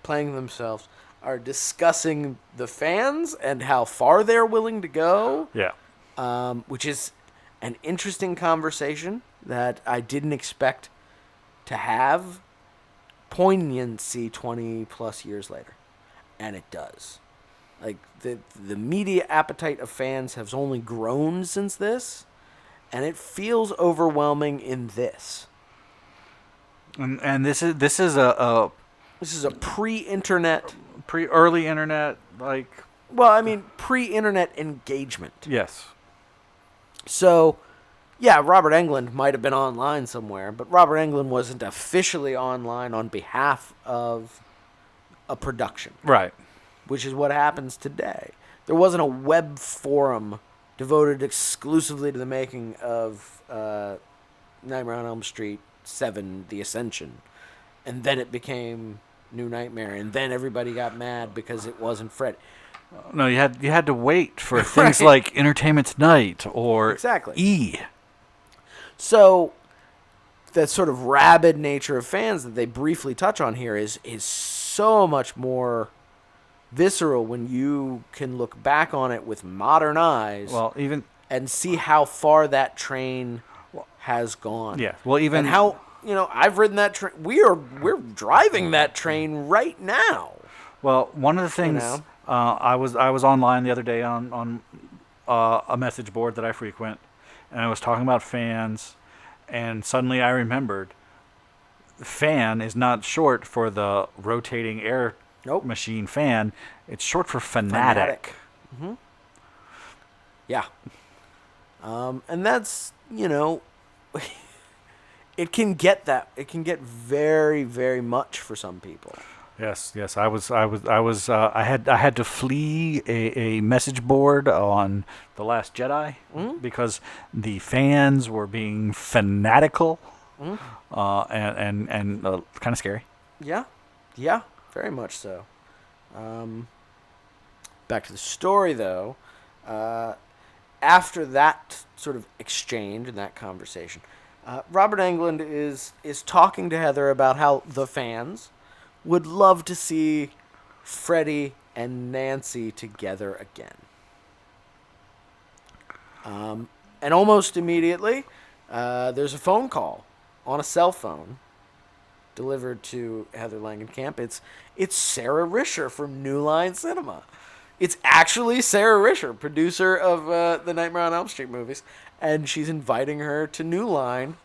playing themselves, are discussing the fans and how far they're willing to go. Yeah. Which is an interesting conversation that I didn't expect to have poignancy 20 plus years later. And it does. Like, the media appetite of fans has only grown since this, and it feels overwhelming in this. And this is a This is a pre-internet... early internet, like... Well, I mean, pre-internet engagement. Yes. So, yeah, Robert Englund might have been online somewhere, but Robert Englund wasn't officially online on behalf of a production. Right. Which is what happens today. There wasn't a web forum devoted exclusively to the making of Nightmare on Elm Street 7, The Ascension. And then it became New Nightmare, and then everybody got mad because it wasn't Freddy. No, you had to wait for things like Entertainment Tonight or Exactly. E. So that sort of rabid nature of fans that they briefly touch on here is so much more visceral when you can look back on it with modern eyes. Well, even and see how far that train has gone. Yeah. Well, even and how I've ridden that train. We're driving that train right now. Well, one of the things I was online the other day on a message board that I frequent, and I was talking about fans, and suddenly I remembered, fan is not short for the rotating air machine fan. It's short for fanatic. Mm-hmm. Yeah. And that's, it can get very, very much for some people. Yes. I had to flee a message board on The Last Jedi because the fans were being fanatical, and kind of scary. Yeah, very much so. Back to the story, though. After that sort of exchange and that conversation, Robert Englund is talking to Heather about how the fans would love to see Freddy and Nancy together again. And almost immediately, there's a phone call on a cell phone delivered to Heather Langenkamp. It's Sarah Risher from New Line Cinema. It's actually Sarah Risher, producer of the Nightmare on Elm Street movies, and she's inviting her to New Line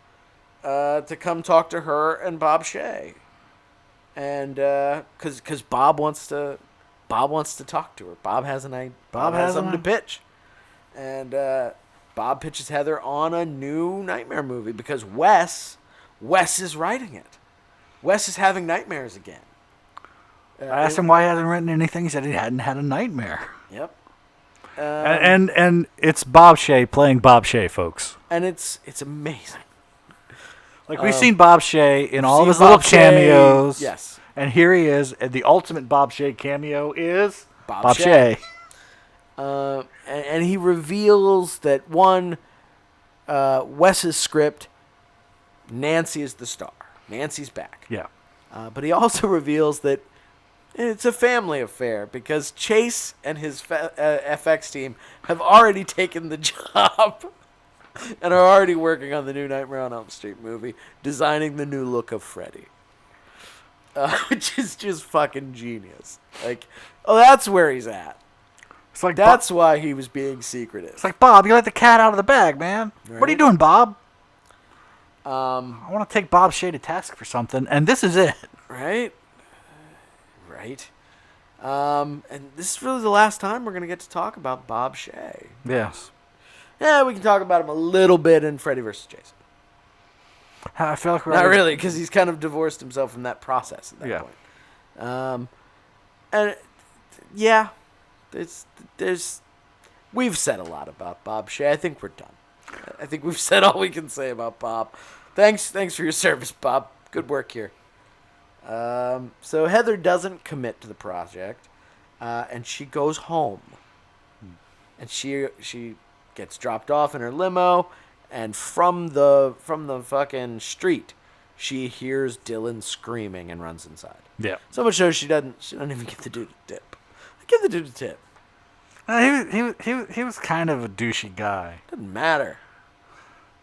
to come talk to her and Bob Shea, and because Bob wants to talk to her. Bob has something to pitch, and Bob pitches Heather on a new Nightmare movie because Wes is writing it. Wes is having nightmares again. I asked him why he hasn't written anything. He said he hadn't had a nightmare. Yep. And it's Bob Shea playing Bob Shea, folks. And it's amazing. Like, we've seen Bob Shea in all of his little cameos. Yes. And here he is. And the ultimate Bob Shea cameo is Bob Shea. And he reveals that, Wes's script, Nancy is the star. Nancy's back. Yeah. But he also reveals that it's a family affair because Chase and his FX team have already taken the job and are already working on the new Nightmare on Elm Street movie, designing the new look of Freddy. Which is just fucking genius. Like, that's where he's at. It's like that's why he was being secretive. It's like, Bob, you let the cat out of the bag, man. Right? What are you doing, Bob? I want to take Bob Shea to task for something, and this is it. Right. And this is really the last time we're going to get to talk about Bob Shea. Yes. Yeah, we can talk about him a little bit in Freddy vs. Jason. I feel like not really, because he's kind of divorced himself from that process at that point. And yeah, we've said a lot about Bob Shea. I think we're done. I think we've said all we can say about Bob. Thanks for your service, Bob. Good work here. So Heather doesn't commit to the project, and she goes home. And she gets dropped off in her limo, and from the fucking street, she hears Dylan screaming and runs inside. Yeah. So much so she doesn't even get the dude a tip. Give the dude a tip. He was kind of a douchey guy. Doesn't matter.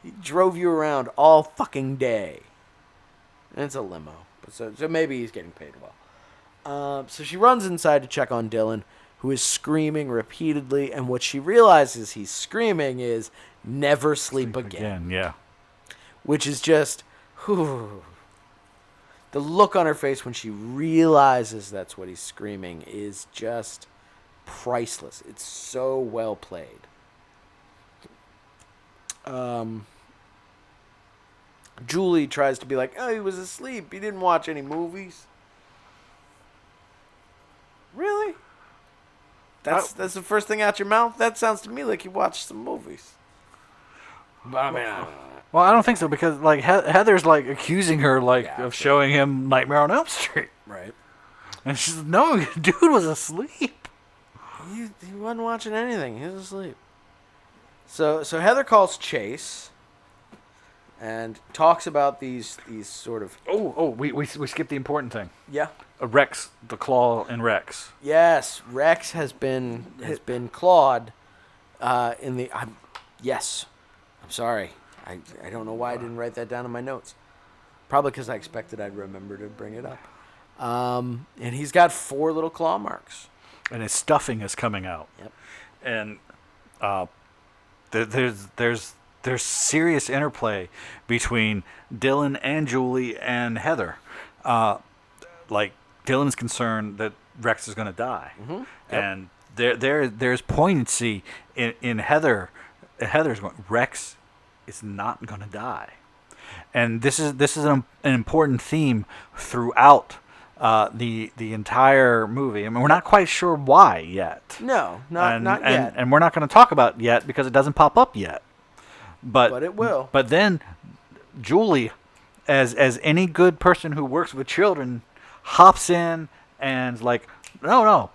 He drove you around all fucking day. And it's a limo. So maybe he's getting paid well. So she runs inside to check on Dylan, who is screaming repeatedly. And what she realizes he's screaming is, never sleep again. Yeah. Which is just, whew. The look on her face when she realizes that's what he's screaming is just priceless. It's so well played. Julie tries to be like, oh, he was asleep. He didn't watch any movies. Really? That's the first thing out your mouth? That sounds to me like you watched some movies. But I mean, well, I don't think so, because like Heather's like accusing her of showing him Nightmare on Elm Street. Right. And she's like, no, dude was asleep. He he wasn't watching anything. He was asleep. So Heather calls Chase and talks about these sort of... We skipped the important thing. Yeah. Rex, the claw in Rex. Yes, Rex has been clawed in the... yes. I'm sorry. I don't know why I didn't write that down in my notes. Probably because I expected I'd remember to bring it up. And he's got 4 little claw marks. And his stuffing is coming out. Yep. And there's serious interplay between Dylan and Julie and Heather. Like Dylan's concerned that Rex is going to die, Mm-hmm. Yep. and there's poignancy in Heather. Heather's going, Rex is not going to die, and this is an important theme throughout the entire movie. I mean, we're not quite sure why yet. No, not yet. And we're not going to talk about it yet because it doesn't pop up yet. But it will. But then Julie, as any good person who works with children, hops in and like, no,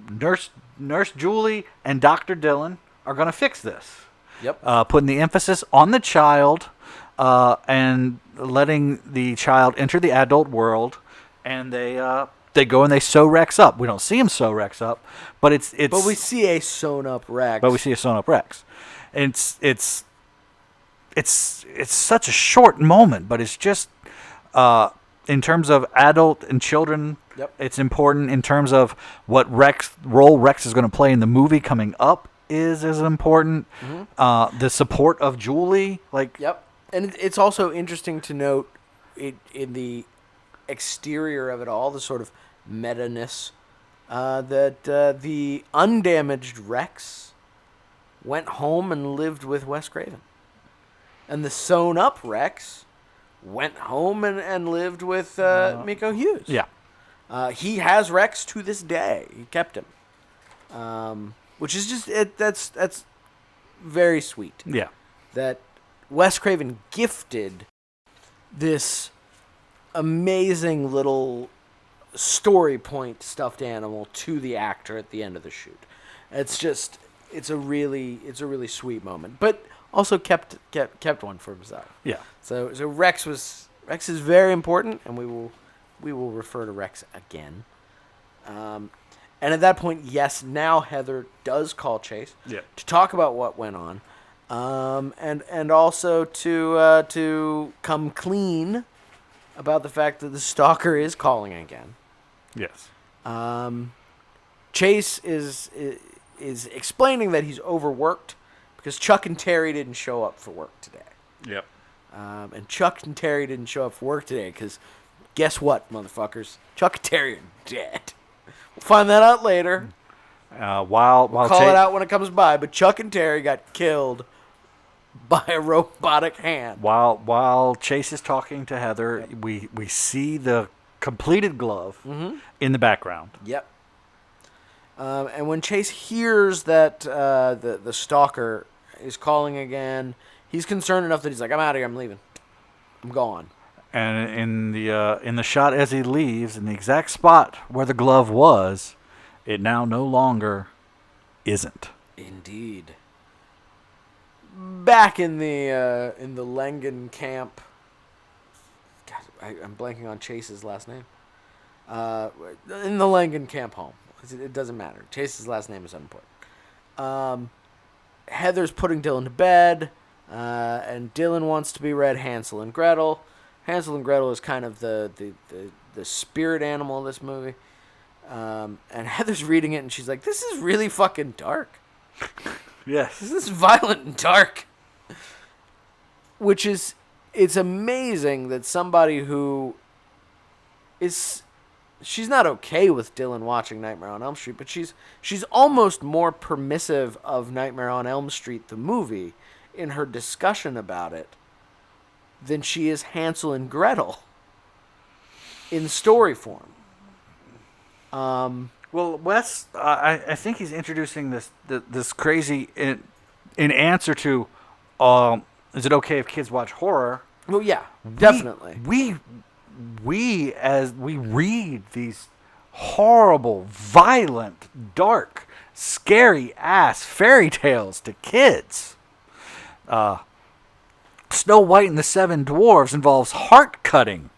Nurse Julie and Dr. Dylan are going to fix this. Yep. Putting the emphasis on the child and letting the child enter the adult world, and they go and they sew Rex up. We don't see him sew Rex up, but it's. But we see a sewn up Rex. And it's such a short moment, but it's just in terms of adult and children. Yep. It's important in terms of what role Rex is going to play in the movie coming up is important. Mm-hmm. The support of Julie, Yep. And it's also interesting to note in the exterior of it all, the sort of meta-ness, that the undamaged Rex went home and lived with Wes Craven. And the sewn-up Rex went home and lived with Miko Hughes. Yeah. He has Rex to this day. He kept him. Which is just... That's very sweet. Yeah. That Wes Craven gifted this amazing little story point stuffed animal to the actor at the end of the shoot. It's a really sweet moment, but also kept one for himself. Yeah. So Rex is very important, and we will refer to Rex again. And at that point, yes, now Heather does call Chase to talk about what went on, and also to come clean about the fact that the stalker is calling again. Yes. Chase is explaining that he's overworked because Chuck and Terry didn't show up for work today. Yep. And Chuck and Terry didn't show up for work today because guess what, motherfuckers? Chuck and Terry are dead. We'll find that out later. While we'll call it out when it comes by, but Chuck and Terry got killed by a robotic hand. While Chase is talking to Heather, we see the completed glove in the background. Yep. And when Chase hears that the stalker is calling again, he's concerned enough that he's like, I'm out of here, I'm leaving. I'm gone. And in the shot as he leaves, in the exact spot where the glove was, it now no longer isn't. Indeed. Back in the Langen camp. God, I'm blanking on Chase's last name. In the Langen camp home. It doesn't matter. Chase's last name is unimportant. Heather's putting Dylan to bed, and Dylan wants to be read Hansel and Gretel. Hansel and Gretel is kind of the spirit animal of this movie. And Heather's reading it, and she's like, this is really fucking dark. Yes. This is violent and dark. Which is, it's amazing that somebody who is, she's not okay with Dylan watching Nightmare on Elm Street, but she's almost more permissive of Nightmare on Elm Street, the movie, in her discussion about it than she is Hansel and Gretel in story form. Well, Wes, I think he's introducing this crazy in answer to, is it okay if kids watch horror? Well, yeah, definitely. We as we read these horrible, violent, dark scary ass fairy tales to kids. Snow White and the Seven Dwarfs involves heart cutting.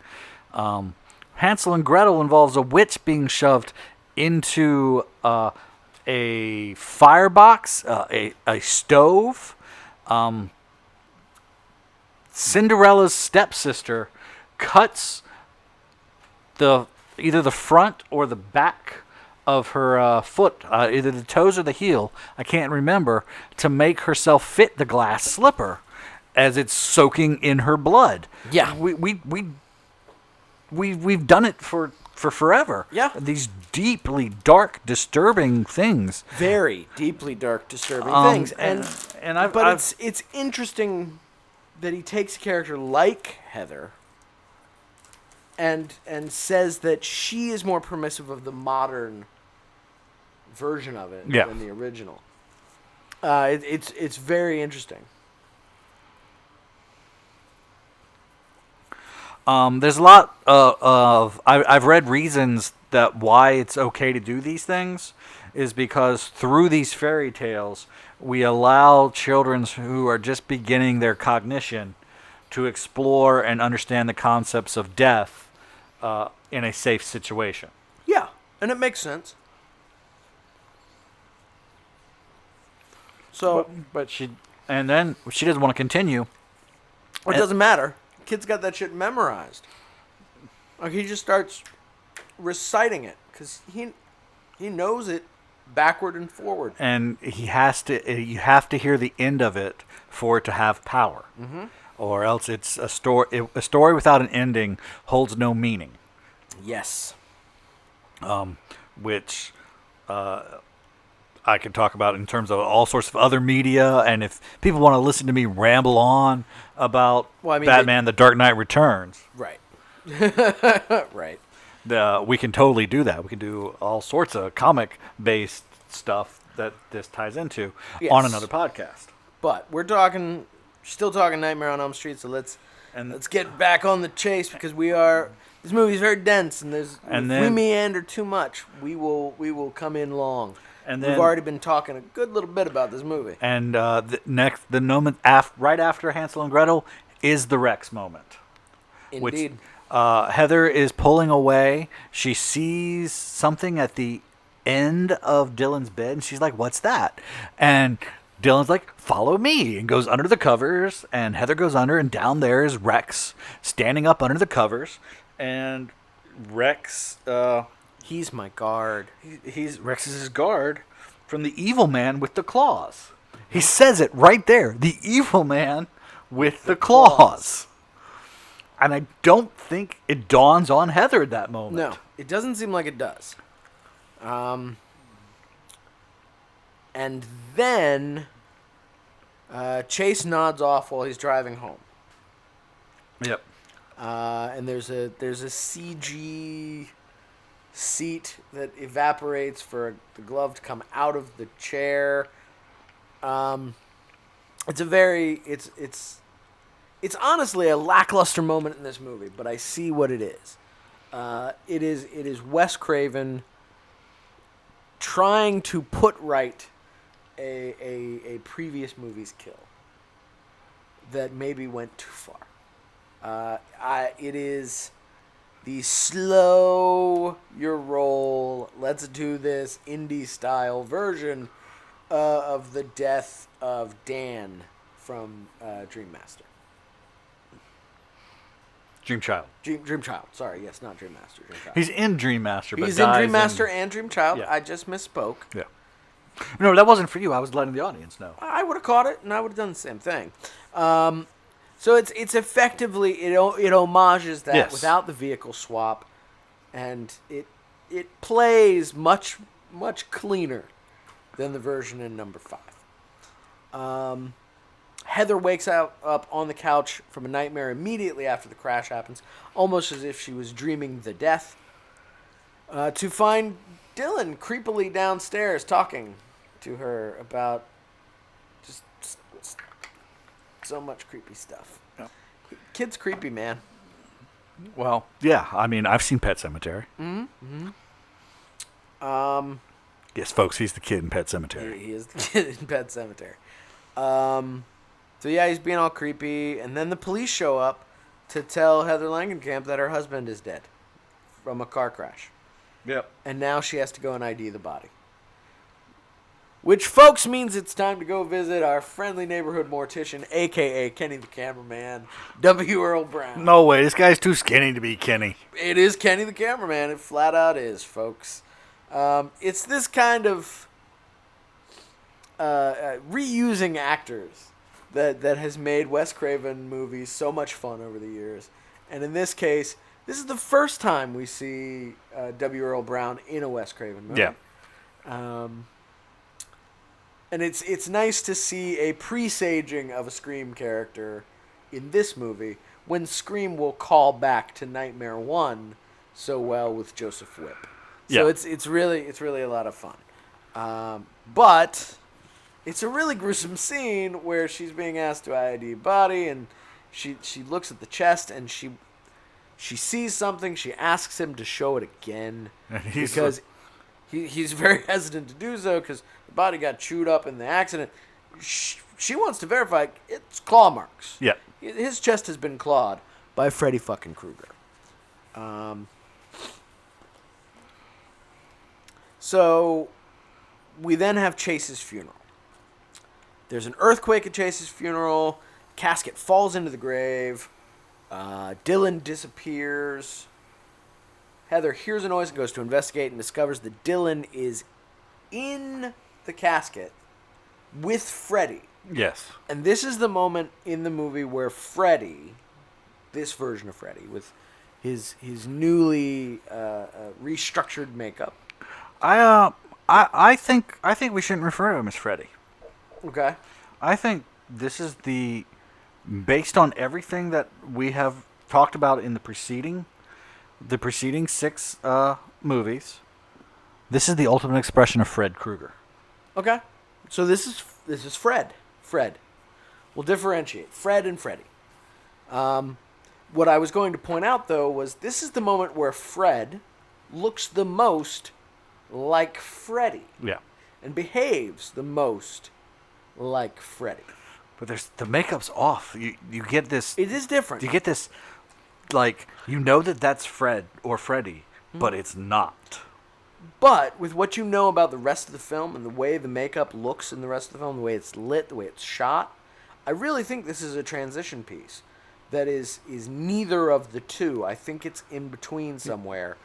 Hansel and Gretel involves a witch being shoved into a firebox, a stove. Cinderella's stepsister cuts either the front or the back of her foot, either the toes or the heel, I can't remember, to make herself fit the glass slipper as it's soaking in her blood. Yeah. We've done it for forever. Yeah. These deeply dark, disturbing things. Very deeply dark, disturbing things. It's interesting that he takes a character like Heather and says that she is more permissive of the modern version of it than the original. It's very interesting. There's a lot of I've read reasons that why it's okay to do these things is because through these fairy tales we allow children who are just beginning their cognition to explore and understand the concepts of death in a safe situation. Yeah, and it makes sense. So, but she doesn't want to continue. It doesn't matter. Kid's got that shit memorized. Like he just starts reciting it because he knows it backward and forward. And he has to. You have to hear the end of it for it to have power, or else it's a story. A story without an ending holds no meaning. Yes. Which I could talk about in terms of all sorts of other media, and if people want to listen to me ramble on about Batman: The Dark Knight Returns, right, right, we can totally do that. We can do all sorts of comic-based stuff that this ties into on another podcast. But we're still talking Nightmare on Elm Street, so let's get back on the chase because this movie is very dense, and if we meander too much, we will come in long. And we've already been talking a good little bit about this movie. And the moment right after Hansel and Gretel is the Rex moment. Indeed. Which, Heather is pulling away. She sees something at the end of Dylan's bed, and she's like, "What's that?" And Dylan's like, "Follow me," and goes under the covers. And Heather goes under, and down there is Rex standing up under the covers. And Rex... he's my guard. Rex is his guard from the evil man with the claws. He says it right there. The evil man with the claws. And I don't think it dawns on Heather at that moment. No, it doesn't seem like it does. And then Chase nods off while he's driving home. Yep. And there's a CG seat that evaporates for the glove to come out of the chair. It's honestly a lackluster moment in this movie, but I see what it is. It is Wes Craven trying to put right a previous movie's kill that maybe went too far. It is the slow your roll, let's do this indie style version of the death of Dan from Dream Master. Dream Child. Dream Child. Sorry, yes, not Dream Master. Dream Child. He's in Dream Master, but he's in Dream Master and Dream Child. Yeah. I just misspoke. Yeah. No, that wasn't for you. I was letting the audience know. I would have caught it, and I would have done the same thing. So it's effectively it homages that without the vehicle swap, and it plays much cleaner than the version in number 5. Heather wakes up on the couch from a nightmare immediately after the crash happens, almost as if she was dreaming the death, to find Dylan creepily downstairs talking to her about just so much creepy stuff. Yeah. Kid's creepy, man. Well, yeah. I mean, I've seen Pet Sematary. Mm-hmm. Yes, folks, he's the kid in Pet Sematary. He is the kid in Pet Sematary. So yeah, he's being all creepy, and then the police show up to tell Heather Langenkamp that her husband is dead from a car crash. Yep. And now she has to go and ID the body. Which, folks, means it's time to go visit our friendly neighborhood mortician, a.k.a. Kenny the Cameraman, W. Earl Brown. No way, this guy's too skinny to be Kenny. It is Kenny the Cameraman. It flat out is, folks. It's this kind of reusing actors that has made Wes Craven movies so much fun over the years. And in this case, this is the first time we see W. Earl Brown in a Wes Craven movie. Yeah. And it's nice to see a presaging of a Scream character in this movie when Scream will call back to Nightmare 1 so well with Joseph Whipp. So Yeah. it's really a lot of fun. But it's a really gruesome scene where she's being asked to ID a body, and she looks at the chest and she sees something. She asks him to show it again because he's very hesitant to do so because the body got chewed up in the accident. She wants to verify it's claw marks. Yeah. His chest has been clawed by Freddy fucking Krueger. So we then have Chase's funeral. There's an earthquake at Chase's funeral. Casket falls into the grave. Dylan disappears. Heather hears a noise and goes to investigate and discovers that Dylan is in the casket with Freddy. Yes. And this is the moment in the movie where Freddy, this version of Freddy, with his newly restructured makeup. I think we shouldn't refer to him as Freddy. Okay. I think this is based on everything that we have talked about in the preceding 6 movies. This is the ultimate expression of Fred Krueger. Okay. So this is Fred. Fred. We'll differentiate Fred and Freddy. What I was going to point out, though, was this is the moment where Fred looks the most like Freddy. Yeah. And behaves the most like Freddy. But the makeup's off. You get this. It is different. You get this, like, you know that's Fred or Freddy, but it's not. But with what you know about the rest of the film and the way the makeup looks in the rest of the film, the way it's lit, the way it's shot, I really think this is a transition piece that is neither of the two. I think it's in between somewhere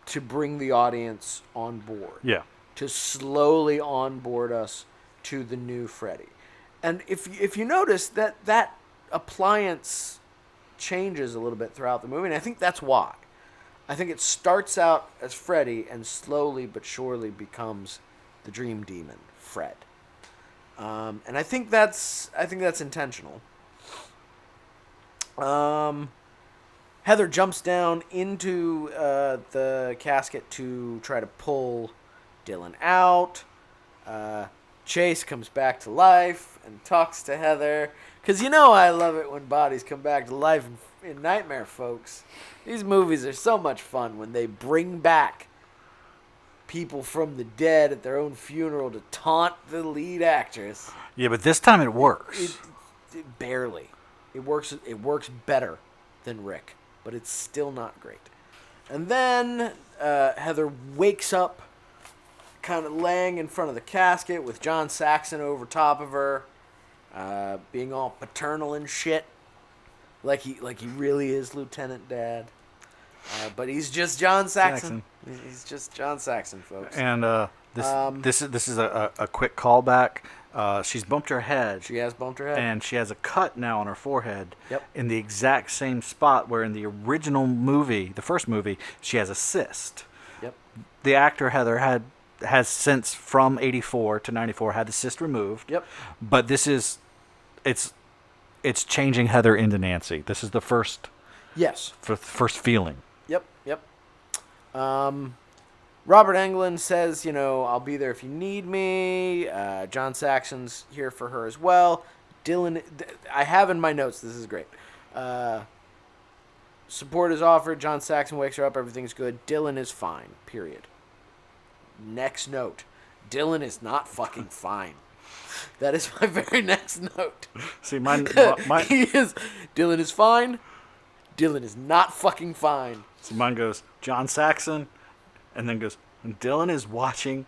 to bring the audience on board. Yeah. To slowly onboard us to the new Freddy. And if you notice that appliance changes a little bit throughout the movie, and I think that's why. I think it starts out as Freddy and slowly but surely becomes the dream demon, Fred. And I think that's intentional. Heather jumps down into the casket to try to pull Dylan out. Chase comes back to life and talks to Heather. Because I love it when bodies come back to life in Nightmare, folks. These movies are so much fun when they bring back people from the dead at their own funeral to taunt the lead actress. Yeah, but this time it works. It barely. It works better than Rick, but it's still not great. And then Heather wakes up kind of laying in front of the casket with John Saxon over top of her, being all paternal and shit, like he really is Lieutenant Dad. But he's just John Saxon. He's just John Saxon, folks. And this is a quick callback. She's bumped her head. She has bumped her head. And she has a cut now on her forehead. Yep. In the exact same spot where in the original movie, the first movie, she has a cyst. Yep. The actor Heather has since from 84 to 94 had the cyst removed. Yep. But this is, it's changing Heather into Nancy. This is the first. Yes. First feeling. Yep. Robert Englund says, I'll be there if you need me. John Saxon's here for her as well. Dylan, I have in my notes, this is great. Support is offered. John Saxon wakes her up. Everything's good. Dylan is fine, period. next note. Dylan is not fucking fine. That is my very next note. See, mine Dylan is fine. Dylan is not fucking fine. See, mine goes John Saxon, and then goes Dylan is watching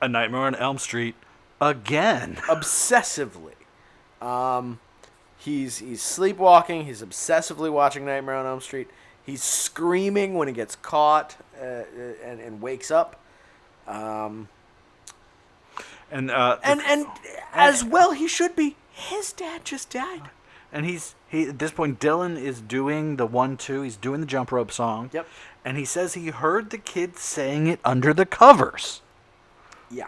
A Nightmare on Elm Street again. Obsessively. He's sleepwalking. He's obsessively watching Nightmare on Elm Street. He's screaming when he gets caught and wakes up. And as well he should be. His dad just died. And he at this point, Dylan is doing the 1-2. He's doing the jump rope song. Yep. And he says he heard the kids saying it under the covers. Yeah.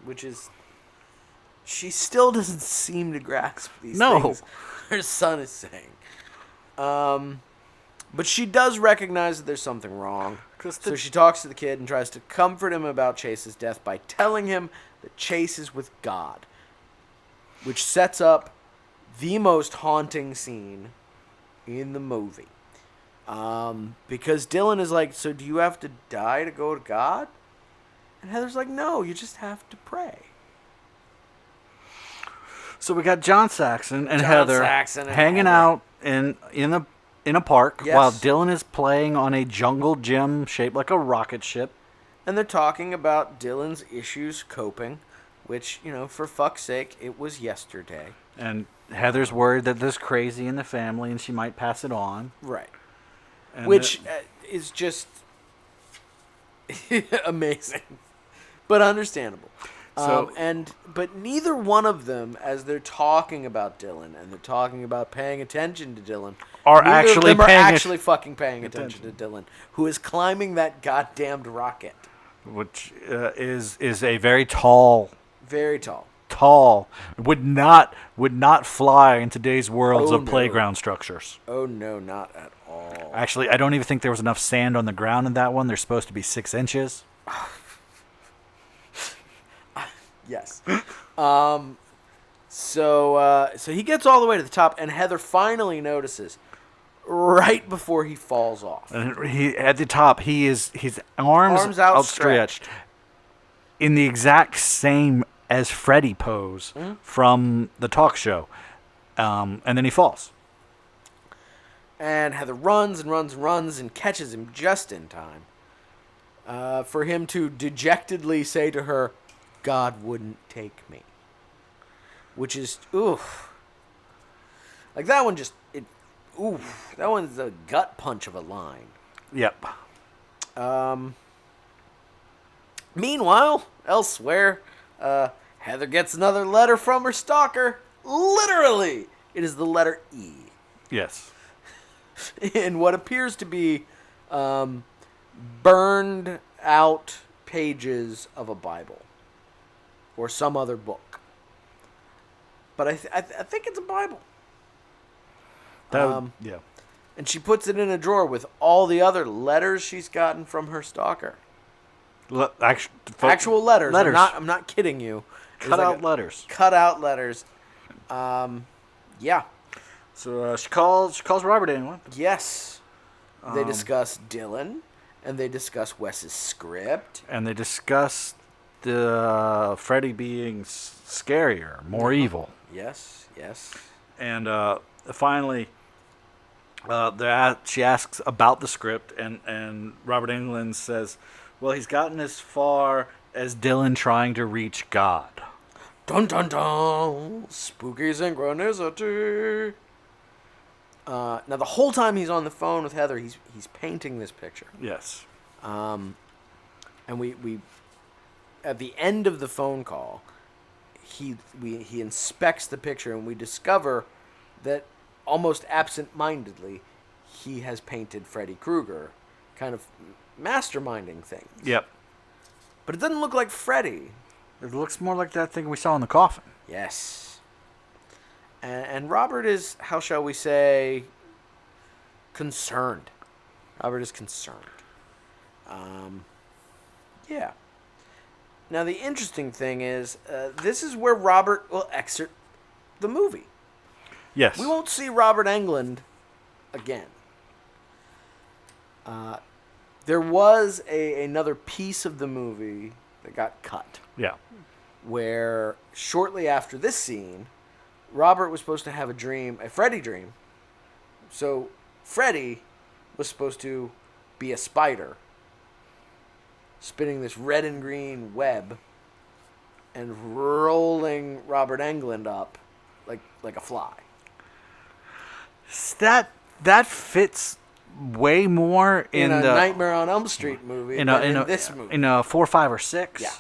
Which is... She still doesn't seem to grasp these things her son is saying. But she does recognize that there's something wrong. So she talks to the kid and tries to comfort him about Chase's death by telling him that Chase is with God. Which sets up the most haunting scene in the movie. Because Dylan is like, so do you have to die to go to God? And Heather's like, no, you just have to pray. So we got John Saxon and Heather hanging out in a park while Dylan is playing on a jungle gym shaped like a rocket ship. And they're talking about Dylan's issues coping, which, for fuck's sake, it was yesterday. And Heather's worried that there's crazy in the family and she might pass it on. Right. And which is just amazing, but understandable. But neither one of them, as they're talking about Dylan and they're talking about paying attention to Dylan, are actually fucking paying attention to Dylan, who is climbing that goddamned rocket, which is a very tall, would not fly in today's worlds of playground structures. Oh no, not at all. Actually, I don't even think there was enough sand on the ground in that one. They're supposed to be 6 inches. Yes. So he gets all the way to the top, and Heather finally notices right before he falls off. And at the top, his arms outstretched in the exact same as Freddy pose from the talk show. And then he falls. And Heather runs and runs and runs and catches him just in time for him to dejectedly say to her, God wouldn't take me. Which is, oof. Like that one just, that one's a gut punch of a line. Yep. Meanwhile, elsewhere, Heather gets another letter from her stalker. Literally, it is the letter E. Yes. In what appears to be burned out pages of a Bible. Or some other book. But I think it's a Bible. Yeah. And she puts it in a drawer with all the other letters she's gotten from her stalker. Actual letters. I'm not kidding you. Cut out letters. Cut out letters. Yeah. So she calls Robert Englund. Yes. They discuss Dylan, and they discuss Wes's script. And they discuss the Freddy being scarier, more evil. Yes. And finally, she asks about the script, and Robert Englund says, well, he's gotten as far as Dylan trying to reach God. Dun dun dun! Spooky synchronicity. Now the whole time he's on the phone with Heather, he's painting this picture. Yes. And we at the end of the phone call, he inspects the picture, and we discover that almost absent-mindedly, he has painted Freddy Krueger, kind of masterminding things. Yep. But it doesn't look like Freddy. It looks more like that thing we saw in the coffin. Yes. And Robert is, how shall we say, concerned. Robert is concerned. Yeah. Now, the interesting thing is, this is where Robert will exit the movie. Yes. We won't see Robert Englund again. There was another piece of the movie that got cut, Yeah. where shortly after this scene, Robert was supposed to have a Freddy dream. So Freddy was supposed to be a spider, spinning this red and green web and rolling Robert Englund up like a fly. That fits way more in a the Nightmare on Elm Street movie than in this movie. In a 4, 5, or 6. Yeah.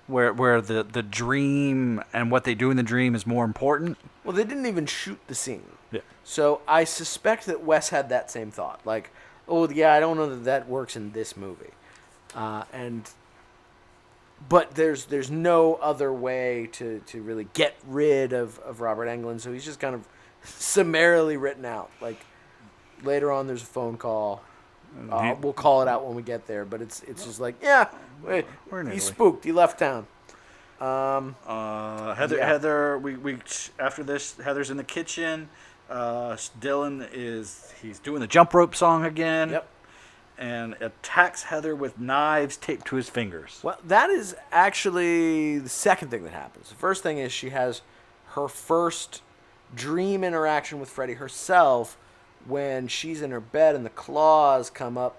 Where the dream and what they do in the dream is more important. Well, they didn't even shoot the scene. Yeah. So I suspect that Wes had that same thought. Like, oh, yeah, I don't know that works in this movie. But there's no other way to really get rid of Robert Englund, so he's just kind of summarily written out. Like, later on there's a phone call. We'll call it out when we get there, but it's just like, yeah, wait, he's spooked. He left town. Heather, we after this, Heather's in the kitchen. Dylan he's doing the jump rope song again. Yep. And attacks Heather with knives taped to his fingers. Well, that is actually the second thing that happens. The first thing is she has her first dream interaction with Freddy herself when she's in her bed and the claws come up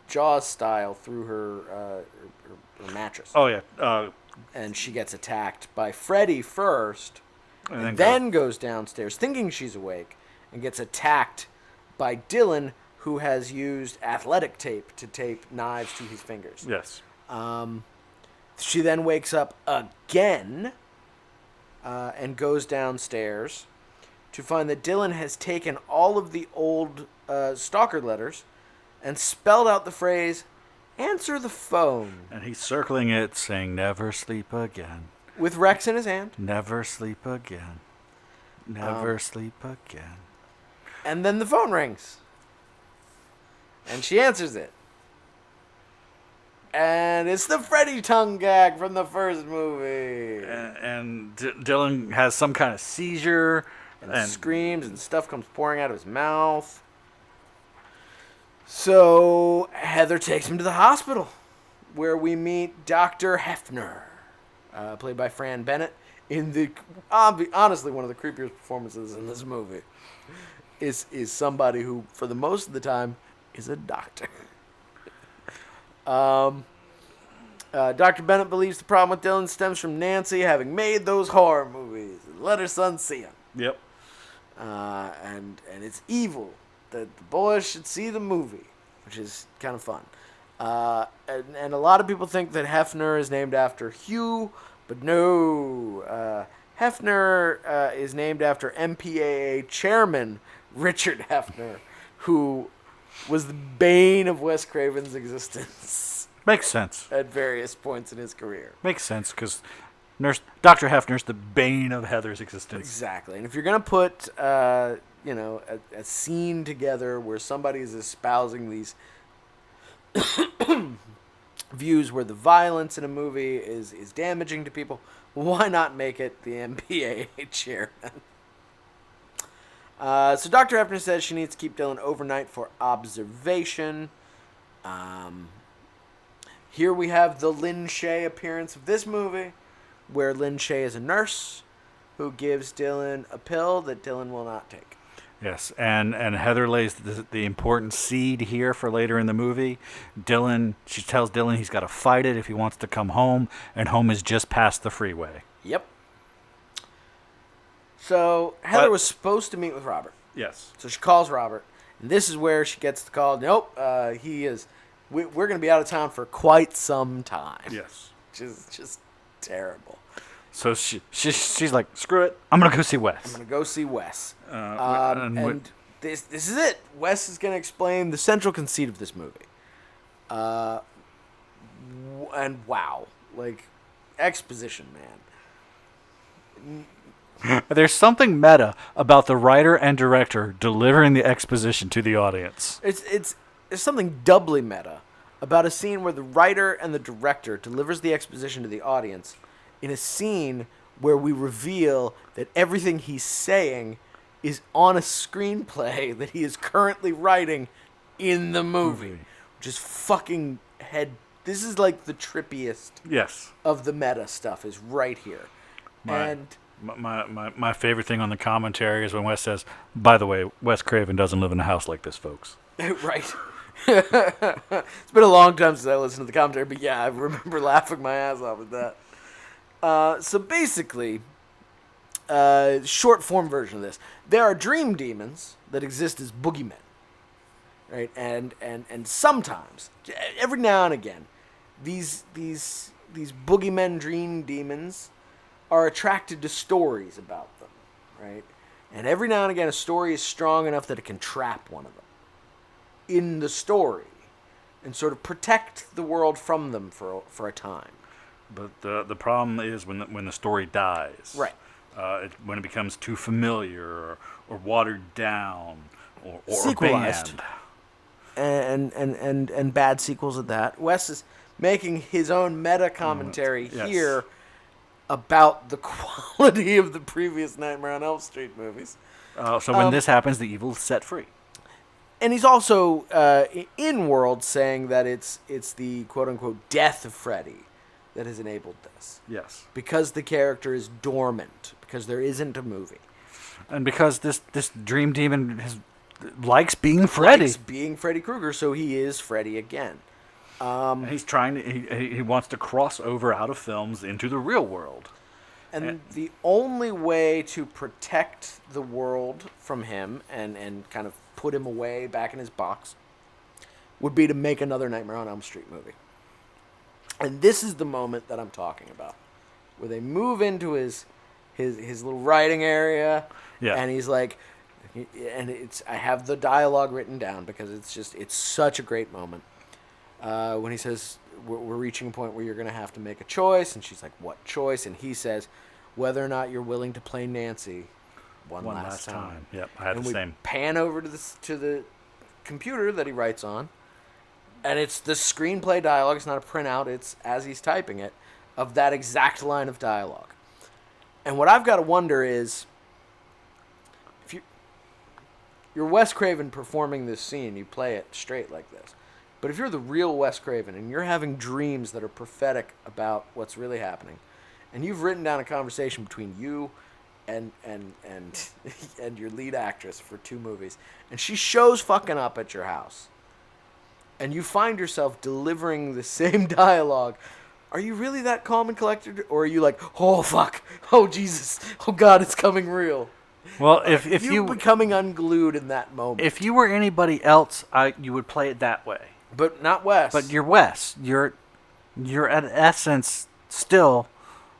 Jaws style through her mattress. Oh, yeah. And she gets attacked by Freddy first, and then goes downstairs thinking she's awake and gets attacked by Dylan, who has used athletic tape to tape knives to his fingers. Yes. She then wakes up again and goes downstairs to find that Dylan has taken all of the old stalker letters and spelled out the phrase, "Answer the phone." And he's circling it, saying, "Never sleep again." With Rex in his hand. Never sleep again. Never sleep again. And then the phone rings. And she answers it. And it's the Freddy tongue gag from the first movie. And Dylan has some kind of seizure. And screams and stuff comes pouring out of his mouth. So Heather takes him to the hospital, where we meet Dr. Hefner, played by Fran Bennett, in the honestly one of the creepiest performances in this movie. Is somebody who, for the most of the time, is a doctor. Dr. Bennett believes the problem with Dylan stems from Nancy having made those horror movies and let her son see them. Yep. And it's evil that the boys should see the movie, which is kind of fun. And a lot of people think that Hefner is named after Hugh, but no. Hefner is named after MPAA chairman Richard Hefner, who was the bane of Wes Craven's existence. Makes sense. At various points in his career. Makes sense, because Dr. Hefner's the bane of Heather's existence. Exactly. And if you're going to put, a scene together where somebody is espousing these views where the violence in a movie is damaging to people, why not make it the MPAA chairman? So Dr. Hefner says she needs to keep Dylan overnight for observation. Here we have the Lynn Shay appearance of this movie, where Lynn Shay is a nurse who gives Dylan a pill that Dylan will not take. Yes, and Heather lays the important seed here for later in the movie. She tells Dylan he's got to fight it if he wants to come home, and home is just past the freeway. Yep. So Heather was supposed to meet with Robert. Yes. So she calls Robert, and this is where she gets the call. Nope, he is. We're going to be out of town for quite some time. Yes. Which is just terrible. So she's like, screw it, I'm going to go see Wes. I'm going to go see Wes. And this is it. Wes is going to explain the central conceit of this movie. And wow, like, exposition, man. There's something meta about the writer and director delivering the exposition to the audience. It's something doubly meta about a scene where the writer and the director delivers the exposition to the audience in a scene where we reveal that everything he's saying is on a screenplay that he is currently writing in the movie. just fucking head. This is like the trippiest Yes. of the meta stuff is right here. My favorite thing on the commentary is when Wes says, "By the way, Wes Craven doesn't live in a house like this, folks." Right. It's been a long time since I listened to the commentary, but yeah, I remember laughing my ass off at that. So basically, short form version of this: there are dream demons that exist as boogeymen, right? And sometimes, every now and again, these boogeymen, dream demons, are attracted to stories about them, right? And every now and again, a story is strong enough that it can trap one of them in the story and sort of protect the world from them for a time. But the problem is when the story dies. Right. When it becomes too familiar or watered down or sequelized. banned. And bad sequels at that. Wes is making his own meta commentary Yes. here about the quality of the previous Nightmare on Elm Street movies. So when this happens, the evil is set free. And he's also in world saying that it's the quote unquote death of Freddy that has enabled this. Yes. Because the character is dormant, because there isn't a movie. And because this dream demon likes being Freddy. Likes being Freddy Krueger, so he is Freddy again. He's trying to. He wants to cross over out of films into the real world. And the only way to protect the world from him and kind of put him away back in his box would be to make another Nightmare on Elm Street movie. And this is the moment that I'm talking about, where they move into his little writing area, and he's like, and I have the dialogue written down because it's such a great moment. When he says, we're reaching a point where you're going to have to make a choice. And she's like, what choice? And he says, whether or not you're willing to play Nancy one last time. Yep, I had the same. Pan over to the computer that he writes on. And it's the screenplay dialogue. It's not a printout. It's as he's typing it of that exact line of dialogue. And what I've got to wonder is, if you're Wes Craven performing this scene, you play it straight like this. But if you're the real Wes Craven and you're having dreams that are prophetic about what's really happening, and you've written down a conversation between you and your lead actress for 2 movies, and she shows fucking up at your house, and you find yourself delivering the same dialogue, are you really that calm and collected, or are you like, oh fuck, oh Jesus, oh God, it's coming real? Well, if you becoming unglued in that moment. If you were anybody else, you would play it that way. But not Wes. But you're Wes. You're at essence still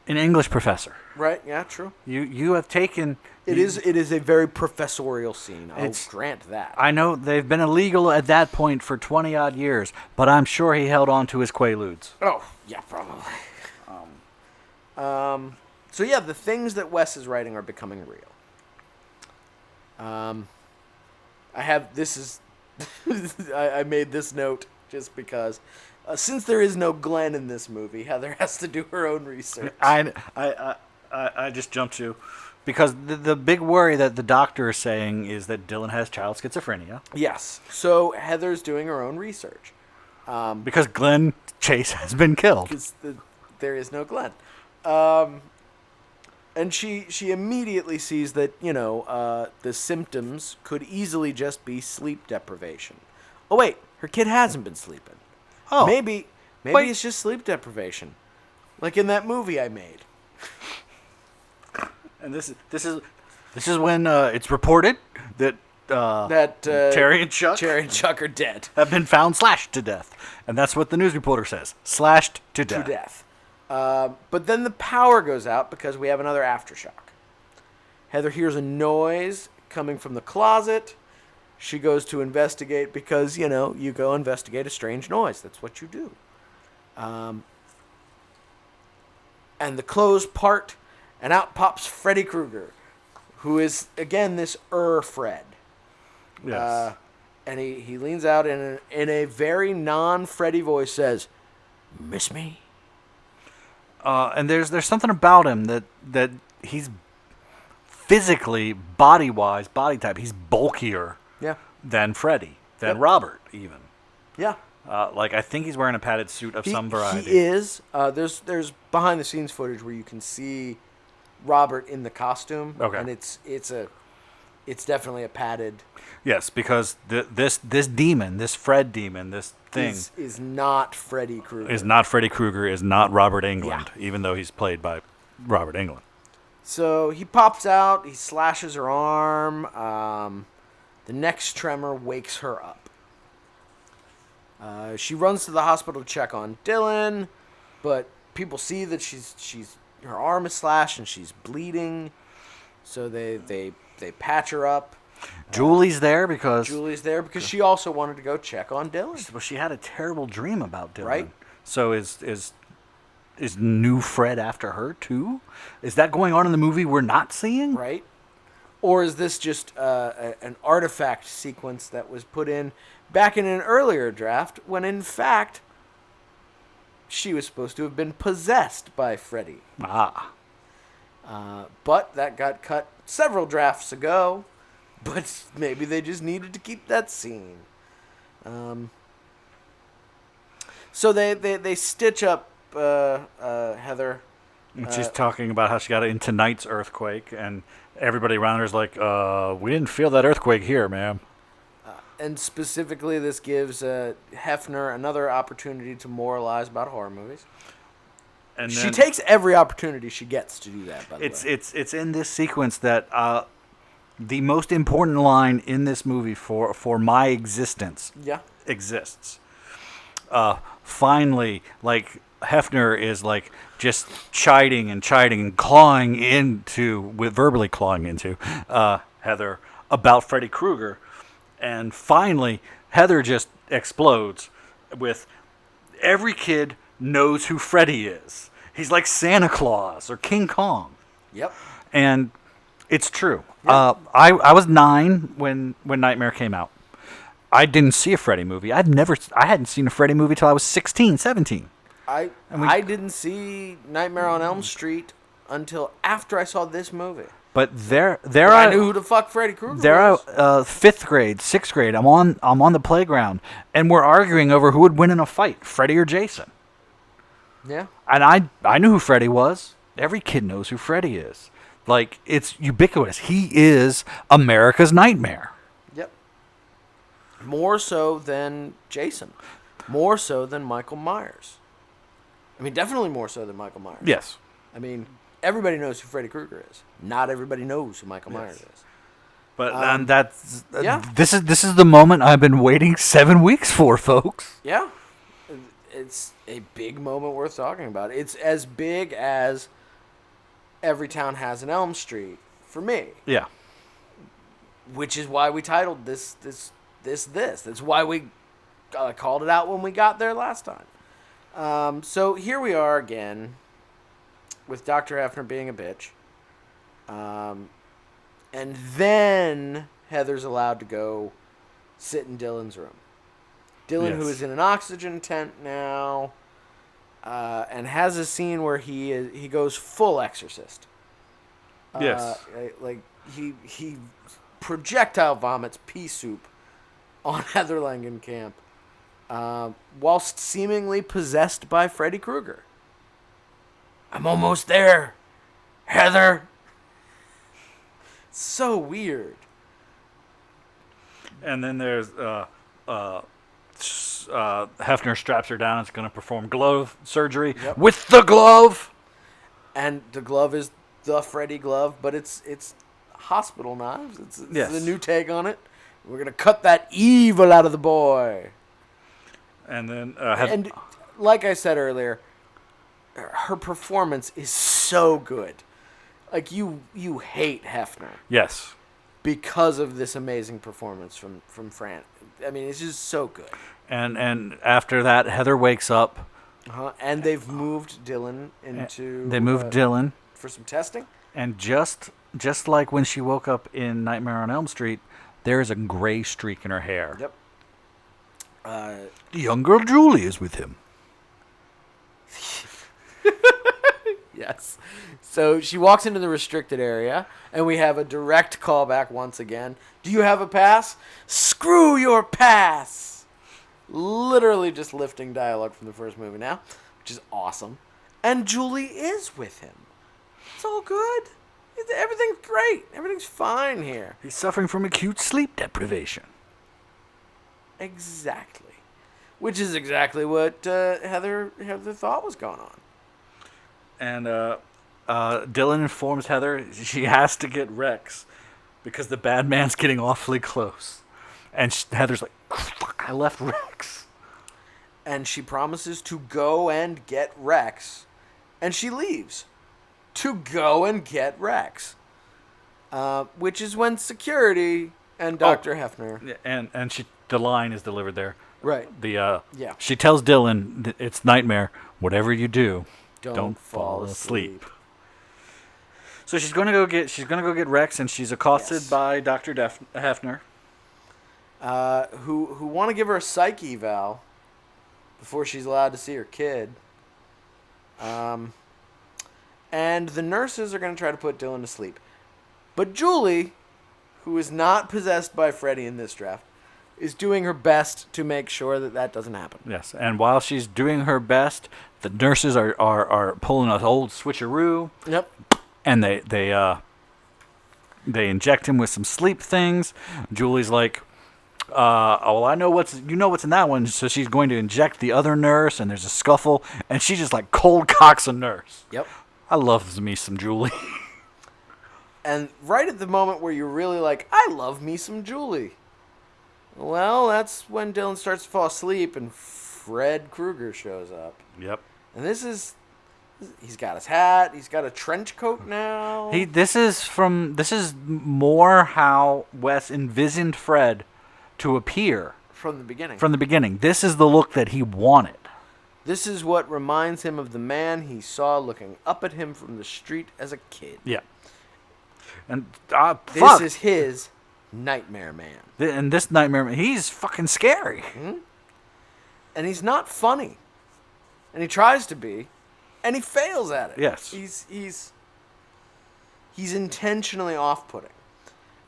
an English professor. Right? Yeah, true. You have taken. It is a very professorial scene. I'll grant that. I know they've been illegal at that point for 20 odd years, but I'm sure he held on to his Quaaludes. Oh yeah, probably. So yeah, the things that Wes is writing are becoming real. I made this note just because since there is no Glenn in this movie, Heather has to do her own research. I just jumped to, because the big worry that the doctor is saying is that Dylan has child schizophrenia. Yes. So Heather's doing her own research. Because Glenn Chase has been killed. Because there is no Glenn. And she immediately sees that, the symptoms could easily just be sleep deprivation. Oh, wait. Her kid hasn't been sleeping. Oh. Maybe it's just sleep deprivation. Like in that movie I made. And this is when it's reported that Terry and Chuck are dead. Have been found slashed to death. And that's what the news reporter says. Slashed to death. But then the power goes out because we have another aftershock. Heather hears a noise coming from the closet. She goes to investigate because, you go investigate a strange noise. That's what you do. And the clothes part, and out pops Freddy Krueger, who is, again, this Fred. Yes. And he leans out and in a very non-Freddy voice says, "Miss me?" And there's something about him that he's physically, body type, he's bulkier than Freddy, than Robert even. Yeah. I think he's wearing a padded suit of some variety. He is. There's behind the scenes footage where you can see Robert in the costume. Okay. And it's definitely a padded. Yes, because this demon, this Fred demon, this thing Is not Freddy Krueger. is not Freddy Krueger, is not Robert Englund, even though he's played by Robert Englund. So he pops out, he slashes her arm. The next tremor wakes her up. She runs to the hospital to check on Dylan, but people see that she's her arm is slashed and she's bleeding. So they patch her up. Julie's there because she also wanted to go check on Dylan. well, she had a terrible dream about Dylan. Right. So is new Fred after her too? Is that going on in the movie we're not seeing? Right. Or is this just an artifact sequence that was put in back in an earlier draft when in fact she was supposed to have been possessed by Freddy? Ah. But that got cut several drafts ago. But maybe they just needed to keep that scene. So they stitch up Heather. And she's talking about how she got into tonight's earthquake, and everybody around her is like, we didn't feel that earthquake here, ma'am. And specifically, this gives Hefner another opportunity to moralize about horror movies. And she takes every opportunity she gets to do that, by the way. It's in this sequence that the most important line in this movie for my existence exists. Finally, like, Hefner is like just chiding and verbally clawing into Heather about Freddy Krueger, and finally Heather just explodes with, every kid knows who Freddy is. He's like Santa Claus or King Kong. Yep. And it's true. Yep. I was 9 when Nightmare came out. I didn't see a Freddy movie. I hadn't seen a Freddy movie till I was 16, 17. I didn't see Nightmare on Elm Street until after I saw this movie. But I knew who the fuck Freddy Krueger was. There, 5th grade, 6th grade. I'm on the playground, and we're arguing over who would win in a fight, Freddy or Jason. Yeah. And I knew who Freddy was. Every kid knows who Freddy is. Like, it's ubiquitous. He is America's nightmare. Yep. More so than Jason. More so than Michael Myers. I mean, definitely more so than Michael Myers. Yes. I mean, everybody knows who Freddy Krueger is. Not everybody knows who Michael Myers is. But and that's this is the moment I've been waiting 7 weeks for, folks. Yeah. It's a big moment worth talking about. It's as big as Every Town Has an Elm Street for me. Yeah. Which is why we titled this. That's why we called it out when we got there last time. So here we are again with Dr. Hefner being a bitch. And then Heather's allowed to go sit in Dylan's room. Dylan, who is in an oxygen tent now, and has a scene where he goes full exorcist. Yes. Like he projectile vomits pea soup on Heather Langenkamp, whilst seemingly possessed by Freddy Krueger. I'm almost there, Heather. So weird. And then there's Hefner straps her down. It's going to perform glove surgery with the glove. And the glove is the Freddy glove, but it's hospital knives. It's a new take on it. We're going to cut that evil out of the boy. And then and like I said earlier, her performance is so good. Like, you hate Hefner. Yes. Because of this amazing performance from Fran. I mean, it's just so good. And after that, Heather wakes up. And they've moved Dylan into... They moved Dylan. For some testing. And just like when she woke up in Nightmare on Elm Street, there is a gray streak in her hair. Yep. The young girl Julie is with him. Yes. So she walks into the restricted area, and we have a direct callback once again. Do you have a pass? Screw your pass! literally just lifting dialogue from the first movie now, which is awesome. And Julie is with him. It's all good. Everything's great. Everything's fine here. He's suffering from acute sleep deprivation. Exactly. Which is exactly what Heather thought was going on. And Dylan informs Heather she has to get Rex because the bad man's getting awfully close. And Heather's like, fuck, I left Rex. And she promises to go and get Rex. And she leaves to go and get Rex. Which is when security and Dr. Hefner... And the line is delivered there. Right. She tells Dylan, it's Nightmare, whatever you do, don't fall asleep. So she's going to go get Rex, and she's accosted by Dr. Hefner. Who want to give her a psych eval before she's allowed to see her kid. And the nurses are going to try to put Dylan to sleep. But Julie, who is not possessed by Freddy in this draft, is doing her best to make sure that doesn't happen. Yes, and while she's doing her best, the nurses are pulling an old switcheroo. Yep. And they inject him with some sleep things. Julie's like, well, I know what's in that one. So she's going to inject the other nurse, and there's a scuffle, and she just like cold cocks a nurse. Yep. I love me some Julie. And right at the moment where you're really like, I love me some Julie. Well, that's when Dylan starts to fall asleep and Fred Krueger shows up. Yep. And he's got his hat, he's got a trench coat now. This is more how Wes envisioned Fred to appear from the beginning. From the beginning. This is the look that he wanted. This is what reminds him of the man he saw looking up at him from the street as a kid. Yeah. And this is his Nightmare Man. And this Nightmare Man, he's fucking scary. Mm-hmm. And he's not funny. And he tries to be, and he fails at it. Yes. He's intentionally off-putting.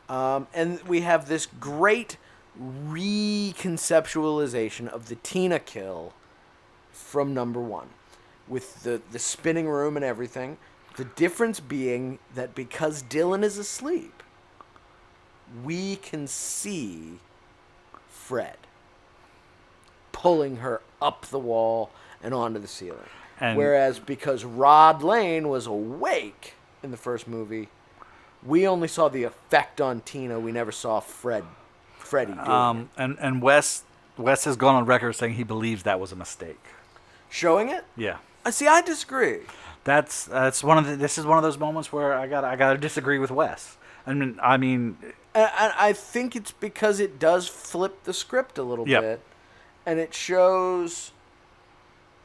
And we have this great reconceptualization of the Tina kill from number one, with the spinning room and everything. The difference being that because Dylan is asleep, we can see Fred pulling her up the wall and onto the ceiling. Whereas because Rod Lane was awake in the first movie, we only saw the effect on Tina. We never saw Freddy doing it. And Wes has gone on record saying he believes that was a mistake. Showing it? Yeah. See, I disagree. This is one of those moments where I gotta disagree with Wes. I mean, I think it's because it does flip the script a little bit, and it shows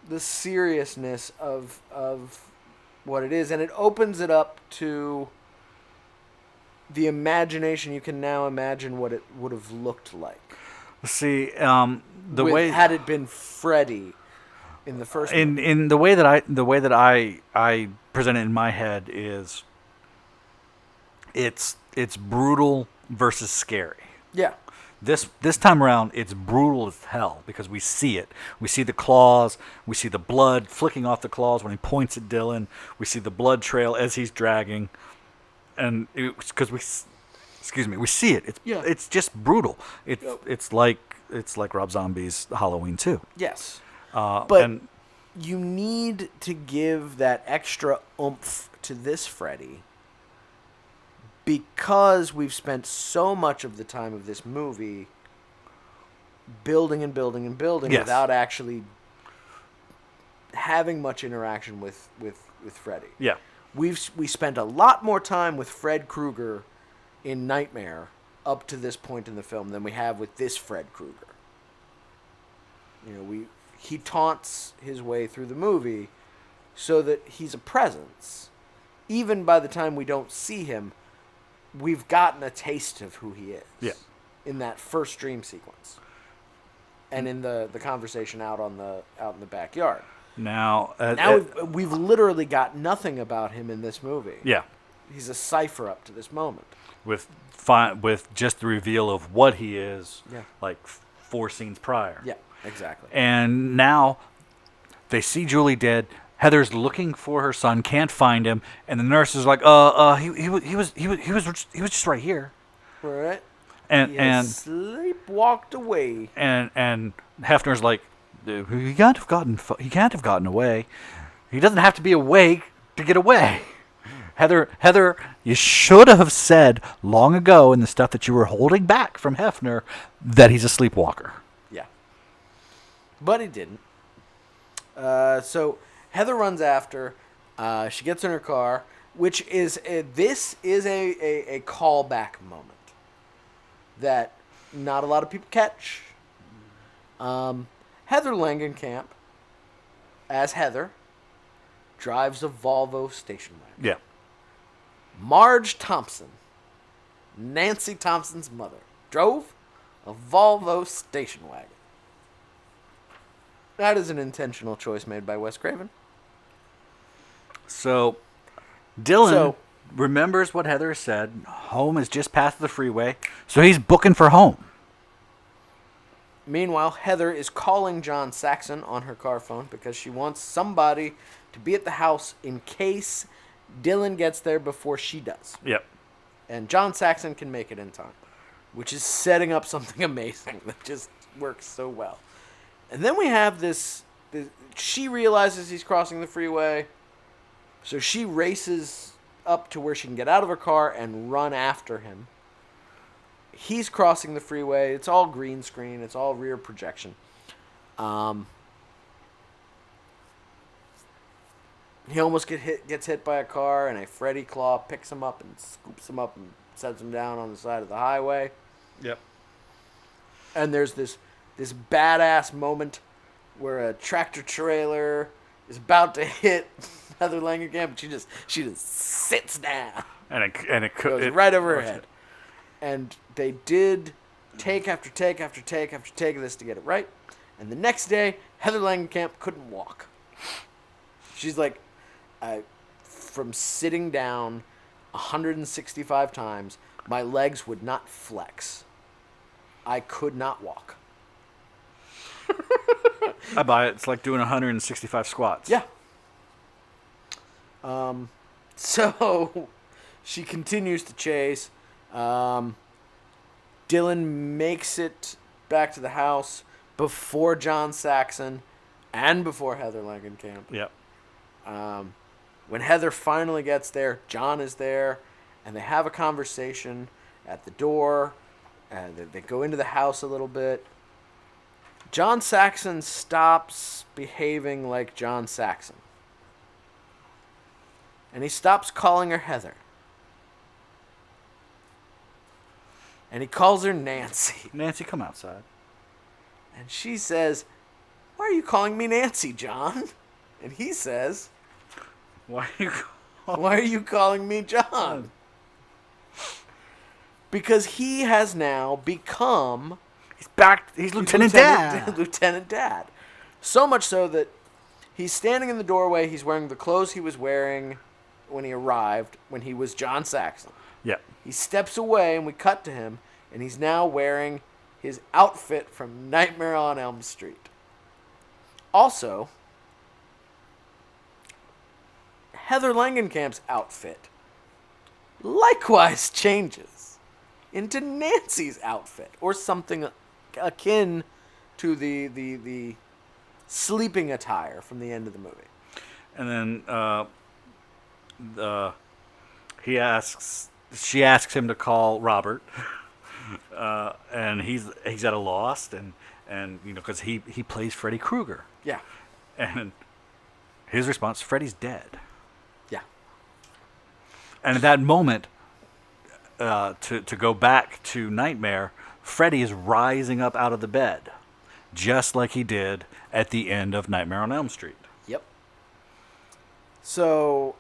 the seriousness of what it is, and it opens it up to the imagination. You can now imagine what it would have looked like. See, had it been Freddy in the first movie. In the way that I present it in my head is it's brutal versus scary. Yeah. This time around, it's brutal as hell because we see it. We see the claws. We see the blood flicking off the claws when he points at Dylan. We see the blood trail as he's dragging, and because we see it. It's just brutal. It's like Rob Zombie's Halloween 2. Yes. But you need to give that extra oomph to this Freddy because we've spent so much of the time of this movie building and building and building without actually having much interaction with Freddy. Yeah. We spent a lot more time with Fred Krueger in Nightmare up to this point in the film than we have with this Fred Krueger. He taunts his way through the movie so that he's a presence. Even by the time we don't see him, we've gotten a taste of who he is. Yeah. In that first dream sequence. And in the conversation out in the backyard. Now we've literally got nothing about him in this movie. Yeah. He's a cipher up to this moment. With just the reveal of what he is, like 4 scenes prior. Yeah. Exactly. And now they see Julie dead. Heather's looking for her son, can't find him, and the nurse is like, he was just right here. Right. And He has sleepwalked away. and Hefner's like, he can't have gotten away. He doesn't have to be awake to get away. Heather, you should have said long ago in the stuff that you were holding back from Hefner that he's a sleepwalker. Yeah. But he didn't. So Heather runs after. She gets in her car, which is a callback moment that not a lot of people catch. Heather Langenkamp, as Heather, drives a Volvo station wagon. Yeah. Marge Thompson, Nancy Thompson's mother, drove a Volvo station wagon. That is an intentional choice made by Wes Craven. So Dylan remembers what Heather said. Home is just past the freeway, so he's booking for home. Meanwhile, Heather is calling John Saxon on her car phone because she wants somebody to be at the house in case Dylan gets there before she does. Yep. And John Saxon can make it in time, which is setting up something amazing that just works so well. And then we have this she realizes he's crossing the freeway, so she races up to where she can get out of her car and run after him. He's crossing the freeway. It's all green screen. It's all rear projection. He almost gets hit by a car, and a Freddy claw picks him up and scoops him up and sets him down on the side of the highway. Yep. And there's this badass moment where a tractor trailer is about to hit Heather Langenkamp, but she just sits down. And it goes right over her head. And they did take after take after take after take of this to get it right. And the next day, Heather Langenkamp couldn't walk. She's like, from sitting down 165 times, my legs would not flex. I could not walk. I buy it. It's like doing 165 squats. Yeah. So she continues to chase. Dylan makes it back to the house before John Saxon and before Heather Langenkamp. Yep. When Heather finally gets there, John is there, and they have a conversation at the door. And they go into the house a little bit. John Saxon stops behaving like John Saxon. And he stops calling her Heather. And he calls her Nancy. Nancy, come outside. And she says, "Why are you calling me Nancy, John?" And he says, Why are you calling me John? Because he has now become... He's Lieutenant Dad. Lieutenant Dad. So much so that he's standing in the doorway. He's wearing the clothes he was wearing when he arrived, when he was John Saxon. Yep. He steps away, and we cut to him, and he's now wearing his outfit from Nightmare on Elm Street. Also, Heather Langenkamp's outfit likewise changes into Nancy's outfit, or something akin to the sleeping attire from the end of the movie. And then she asks him to call Robert, and he's at a loss, and because he plays Freddy Krueger. Yeah. And his response, Freddy's dead. Yeah. And at that moment, to go back to Nightmare, Freddy is rising up out of the bed, just like he did at the end of Nightmare on Elm Street. Yep. So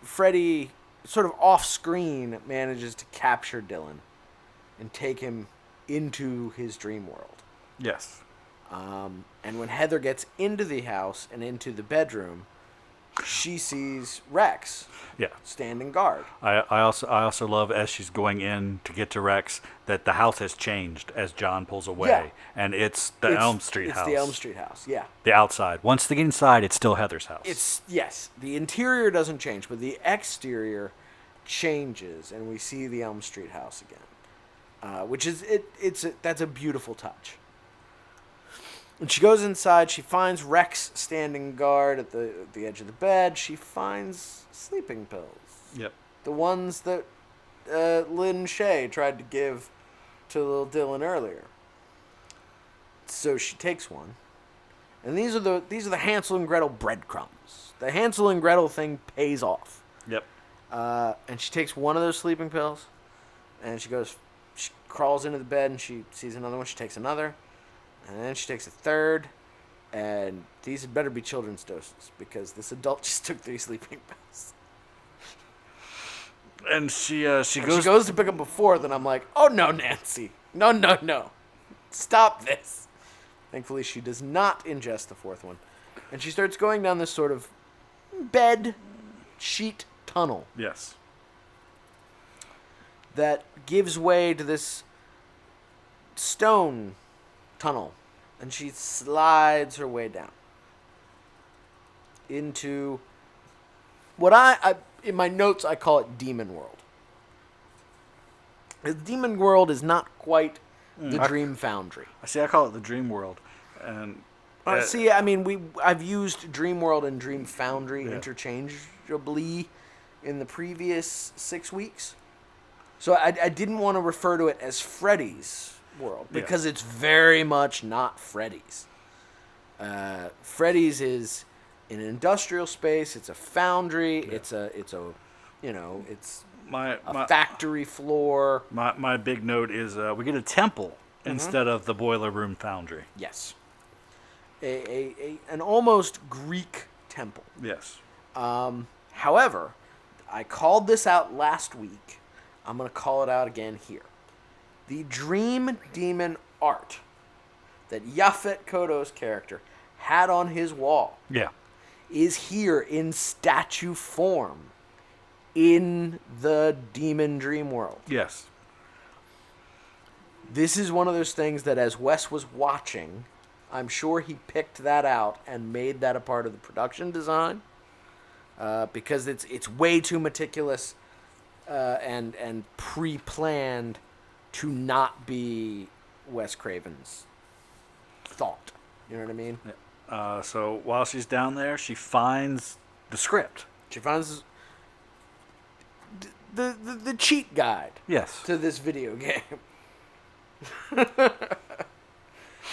Freddy, sort of off-screen, manages to capture Dylan and take him into his dream world. Yes. And when Heather gets into the house and into the bedroom, she sees Rex Yeah. standing guard. I also love as she's going in to get to Rex that the house has changed as John pulls away, Yeah. and it's the Elm Street house. It's the Elm Street house. Yeah. The outside. Once they get inside, it's still Heather's house. Yes. The interior doesn't change, but the exterior changes, and we see the Elm Street house again, which is that's a beautiful touch. When she goes inside, she finds Rex standing guard at the edge of the bed. She finds sleeping pills. Yep. The ones that Lynn Shay tried to give to little Dylan earlier. So she takes one. And these are the Hansel and Gretel breadcrumbs. The Hansel and Gretel thing pays off. Yep. And she takes one of those sleeping pills, and she crawls into the bed, and she sees another one. She takes another. And then she takes a third, and these had better be children's doses because this adult just took 3 sleeping pills. And she She goes to pick up a fourth, and I'm like, oh no, Nancy. No. Stop this. Thankfully, she does not ingest the fourth one. And she starts going down this sort of bed sheet tunnel Yes. that gives way to this stone tunnel, and she slides her way down into what I in my notes I call it Demon World. The Demon World is not quite the Dream Foundry. I call it the Dream World, and I mean I've used Dream World and Dream Foundry interchangeably in the previous 6 weeks, so I didn't want to refer to it as Freddy's World because it's very much not Freddy's. Freddy's is in an industrial space. It's a foundry. Yeah. It's a factory floor. My big note is we get a temple instead of the boiler room foundry. Yes, an almost Greek temple. Yes. However, I called this out last week. I'm going to call it out again here. The Dream Demon art that Yaphet Kotto's character had on his wall is here in statue form in the Demon Dream World. Yes. This is one of those things that as Wes was watching, I'm sure he picked that out and made that a part of the production design because it's way too meticulous and pre-planned to not be Wes Craven's thought. You know what I mean? Yeah. So while she's down there, she finds the script. She finds the cheat guide. Yes. To this video game.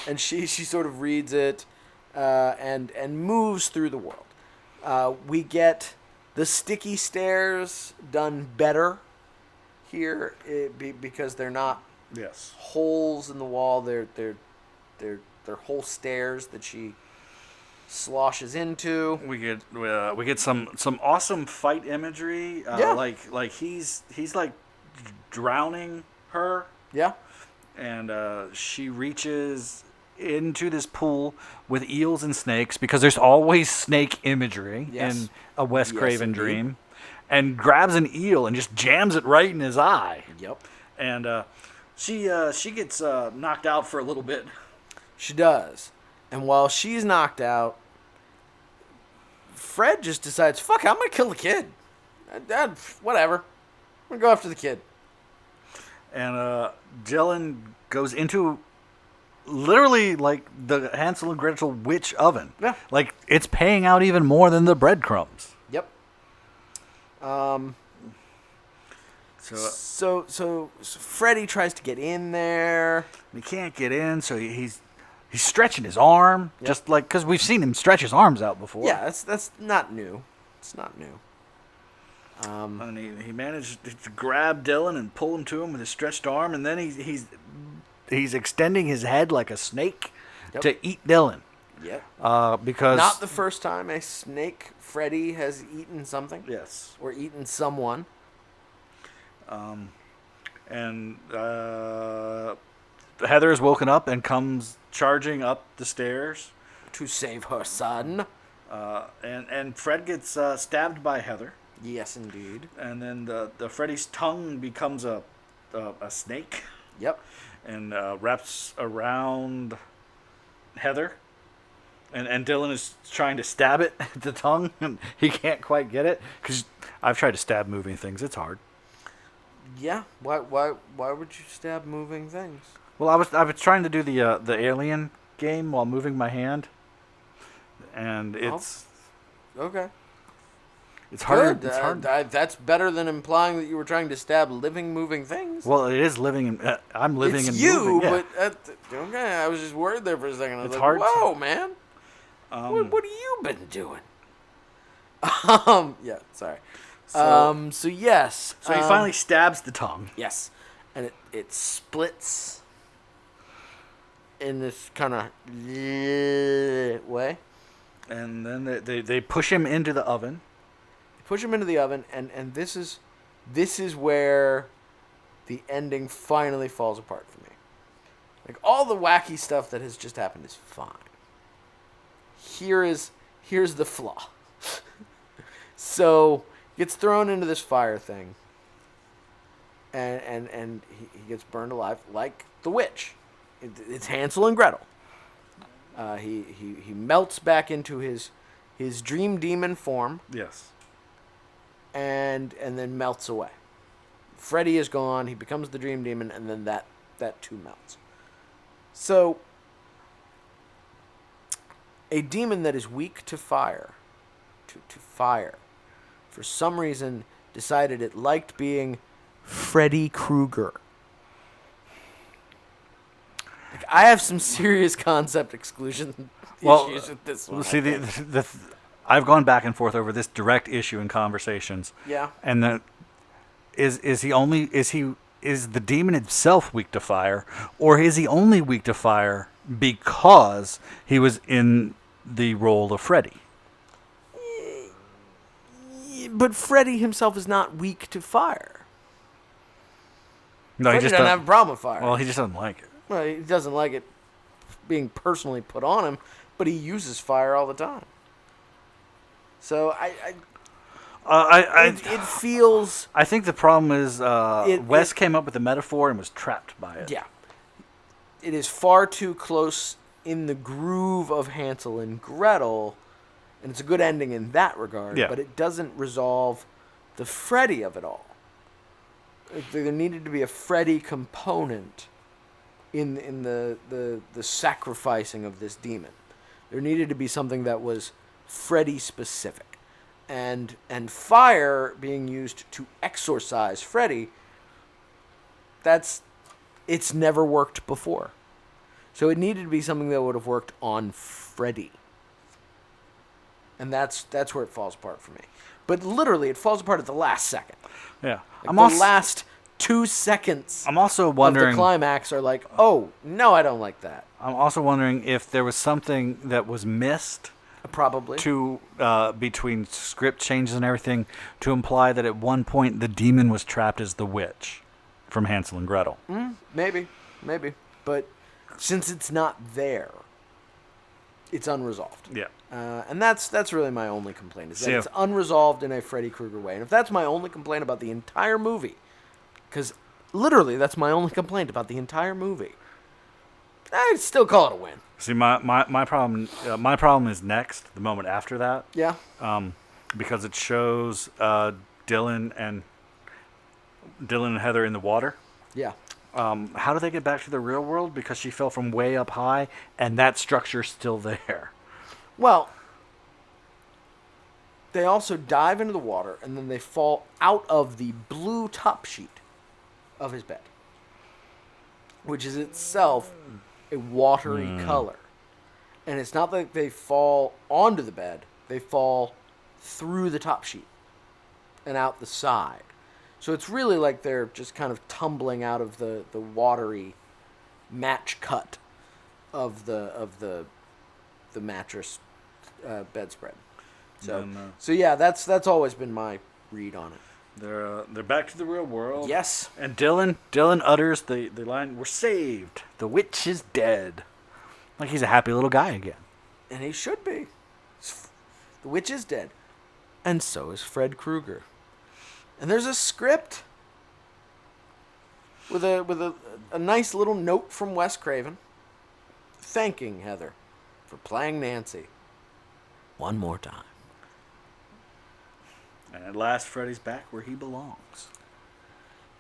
And she sort of reads it and moves through the world. We get the sticky stairs done better here because they're not holes in the wall. They're whole stairs that she sloshes into. We get some awesome fight imagery. Like he's like drowning her. Yeah. And she reaches into this pool with eels and snakes because there's always snake imagery in a Wes Craven dream. And grabs an eel and just jams it right in his eye. Yep. And she gets knocked out for a little bit. She does. And while she's knocked out, Fred just decides, fuck, I'm going to kill the kid. Whatever. I'm going to go after the kid. And Dylan goes into literally like the Hansel and Gretel witch oven. Yeah. Like it's paying out even more than the breadcrumbs. Yep. So Freddy tries to get in there. He can't get in, so he's stretching his arm, just like because we've seen him stretch his arms out before. Yeah, that's not new. It's not new. And he managed to grab Dylan and pull him to him with his stretched arm, and then he's extending his head like a snake to eat Dylan. Yep. Because not the first time a snake Freddy has eaten something. Yes. Or eaten someone. And Heather is woken up and comes charging up the stairs to save her son. And Fred gets stabbed by Heather. Yes, indeed. And then the Freddy's tongue becomes a snake. Yep. And wraps around Heather. And Dylan is trying to stab it at the tongue, and he can't quite get it. Because I've tried to stab moving things. It's hard. Yeah. Why would you stab moving things? Well, I was trying to do the alien game while moving my hand. And it's... Okay. It's hard. Good. It's hard. That's better than implying that you were trying to stab living, moving things. Well, it is living. I'm living it's and you, moving. Yeah. But okay. I was just worried there for a second. I was It's like, hard whoa, man. What have you been doing? Yeah. Sorry. So yes. So he finally stabs the tongue. Yes, and it splits in this kind of way. And then they push him into the oven. Push him into the oven, and this is where the ending finally falls apart for me. Like, all the wacky stuff that has just happened is fine. Here's the flaw. So gets thrown into this fire thing, and he gets burned alive like the witch. It's Hansel and Gretel. He melts back into his dream demon form. Yes. And then melts away. Freddy is gone. He becomes the dream demon, and then that too melts. So, a demon that is weak to fire, to fire, for some reason decided it liked being Freddy Krueger. Like, I have some serious concept exclusion issues with this one. See, I've gone back and forth over this direct issue in conversations. Yeah. And is the demon itself weak to fire, or is he only weak to fire because he was in the role of Freddy? But Freddy himself is not weak to fire. No, Freddy he just doesn't have a problem with fire. Well, he just doesn't like it. Well, he doesn't like it being personally put on him, but he uses fire all the time. So it feels... I think the problem is Wes came up with the metaphor and was trapped by it. Yeah. It is far too close in the groove of Hansel and Gretel, and it's a good ending in that regard, but it doesn't resolve the Freddy of it all. There needed to be a Freddy component in the sacrificing of this demon. There needed to be something that was Freddy specific, and fire being used to exorcise Freddy. It's never worked before, so it needed to be something that would have worked on Freddy, and that's where it falls apart for me. But literally, it falls apart at the last second. Yeah, Like last 2 seconds. I'm also wondering of the climax are like, oh no, I don't like that. I'm also wondering if there was something that was missed. Probably. To between script changes and everything to imply that at one point the demon was trapped as the witch from Hansel and Gretel. Maybe. But since it's not there, it's unresolved. Yeah. And that's really my only complaint, is that it's unresolved in a Freddy Krueger way. And if that's my only complaint about the entire movie, because literally that's my only complaint about the entire movie, I'd still call it a win. See, my problem is next, the moment after that. Yeah. Because it shows Dylan and Heather in the water. Yeah. How do they get back to the real world? Because she fell from way up high, and that structure's still there. Well, they also dive into the water, and then they fall out of the blue top sheet of his bed, which is itself a watery color. And it's not like they fall onto the bed, they fall through the top sheet and out the side. So it's really like they're just kind of tumbling out of the watery match cut of the mattress bedspread. So yeah, that's always been my read on it. They're back to the real world. Yes. And Dylan utters the line, "We're saved. The witch is dead." Like he's a happy little guy again. And he should be. The witch is dead. And so is Fred Krueger. And there's a script with a nice little note from Wes Craven thanking Heather for playing Nancy one more time. And at last, Freddy's back where he belongs.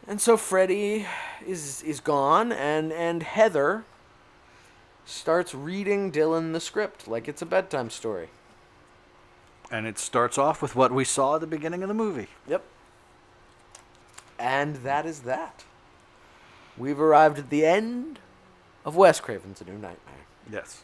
And so Freddy is gone, and Heather starts reading Dylan the script like it's a bedtime story. And it starts off with what we saw at the beginning of the movie. Yep. And that is that. We've arrived at the end of Wes Craven's A New Nightmare. Yes.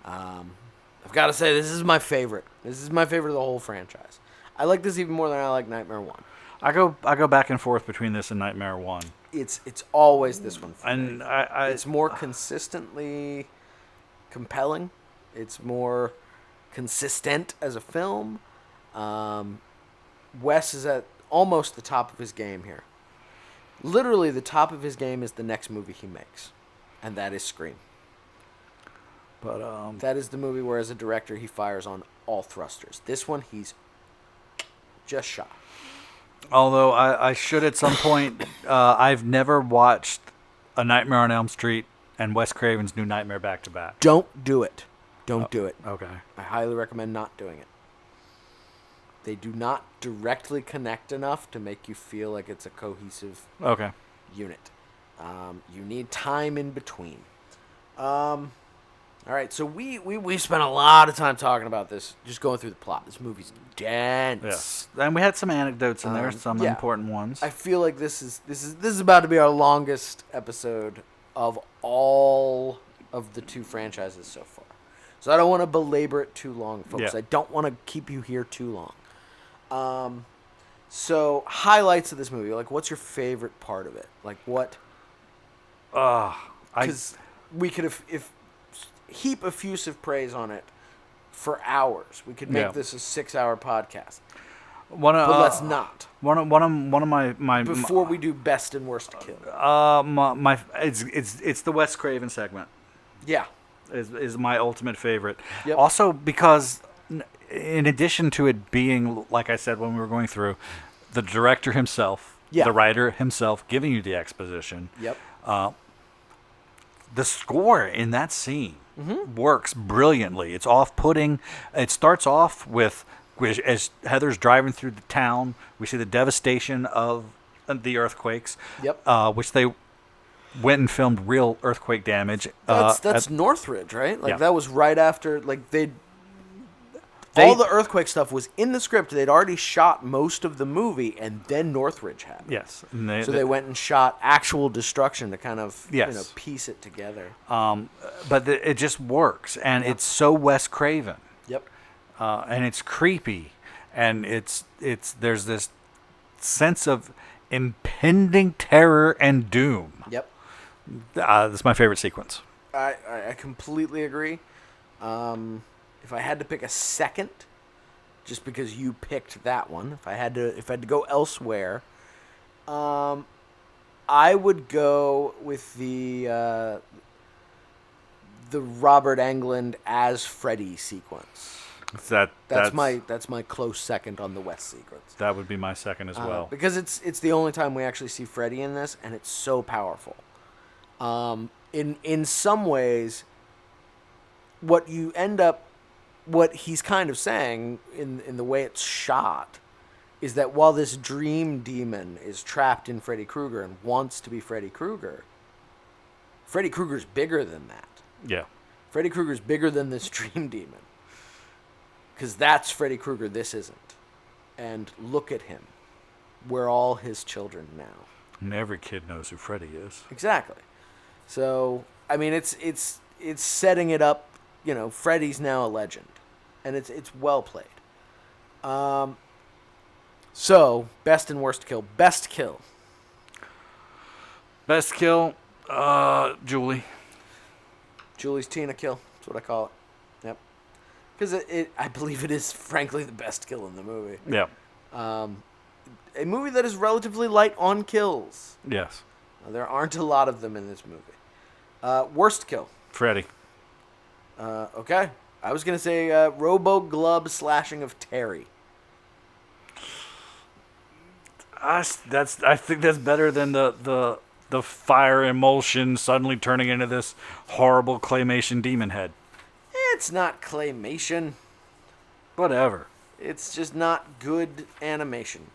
I've got to say, this is my favorite. This is my favorite of the whole franchise. I like this even more than I like Nightmare 1. I go back and forth between this and Nightmare 1. It's always this one for And me. it's more consistently compelling. It's more consistent as a film. Wes is at almost the top of his game here. Literally, the top of his game is the next movie he makes, and that is Scream. But That is the movie where, as a director, he fires on all thrusters. This one, he's just shy. although I should at some point, I've never watched A Nightmare on Elm Street and Wes Craven's New Nightmare back to back. Don't do it. Don't do it. Okay. I highly recommend not doing it. They do not directly connect enough to make you feel like it's a cohesive Okay. unit. You need time in between. All right, so we spent a lot of time talking about this, just going through the plot. This movie's dense. Yes. And we had some anecdotes in there, some yeah. important ones. I feel like this is about to be our longest episode of all of the two franchises so far. So I don't want to belabor it too long, folks. Yeah. I don't want to keep you here too long. So highlights of this movie, like what's your favorite part of it? Like what? Because we could have heap effusive praise on it for hours. We could make this a 6-hour podcast. But let's not. One of my Before we do best and worst kill. It's the Wes Craven segment. Yeah. Is my ultimate favorite. Yep. Also because in addition to it being, like I said when we were going through, the director himself, the writer himself giving you the exposition. Yep. The score in that scene works brilliantly. It's off-putting. It starts off with, as Heather's driving through the town, we see the devastation of the earthquakes, which they went and filmed real earthquake damage. That's Northridge, right? Like that was right after, like all the earthquake stuff was in the script. They'd already shot most of the movie, and then Northridge happened. Yes. And they went and shot actual destruction to kind of piece it together. But it just works, and it's so Wes Craven. Yep. And it's creepy, and there's this sense of impending terror and doom. Yep. That's my favorite sequence. I completely agree. If I had to pick a second, just because you picked that one, if I had to go elsewhere, I would go with the Robert Englund as Freddy sequence. That's my close second on the Wes sequence. That would be my second as well. Because it's the only time we actually see Freddy in this, and it's so powerful. In some ways, what he's kind of saying in the way it's shot is that while this dream demon is trapped in Freddy Krueger and wants to be Freddy Krueger's bigger than that. Yeah. Freddy Krueger's bigger than this dream demon. Because that's Freddy Krueger, this isn't. And look at him. We're all his children now. And every kid knows who Freddy is. Exactly. So, I mean, it's setting it up. You know, Freddy's now a legend, and it's well played. So, best and worst kill. Best kill. Best kill, Julie. Julie's Tina kill. That's what I call it. Yep. Because I believe it is, frankly, the best kill in the movie. Yeah. A movie that is relatively light on kills. Yes. There aren't a lot of them in this movie. Worst kill. Freddy. Okay. I was going to say Robo Glub slashing of Terry. I think that's better than the fire emulsion suddenly turning into this horrible claymation demon head. It's not claymation. Whatever. It's just not good animation.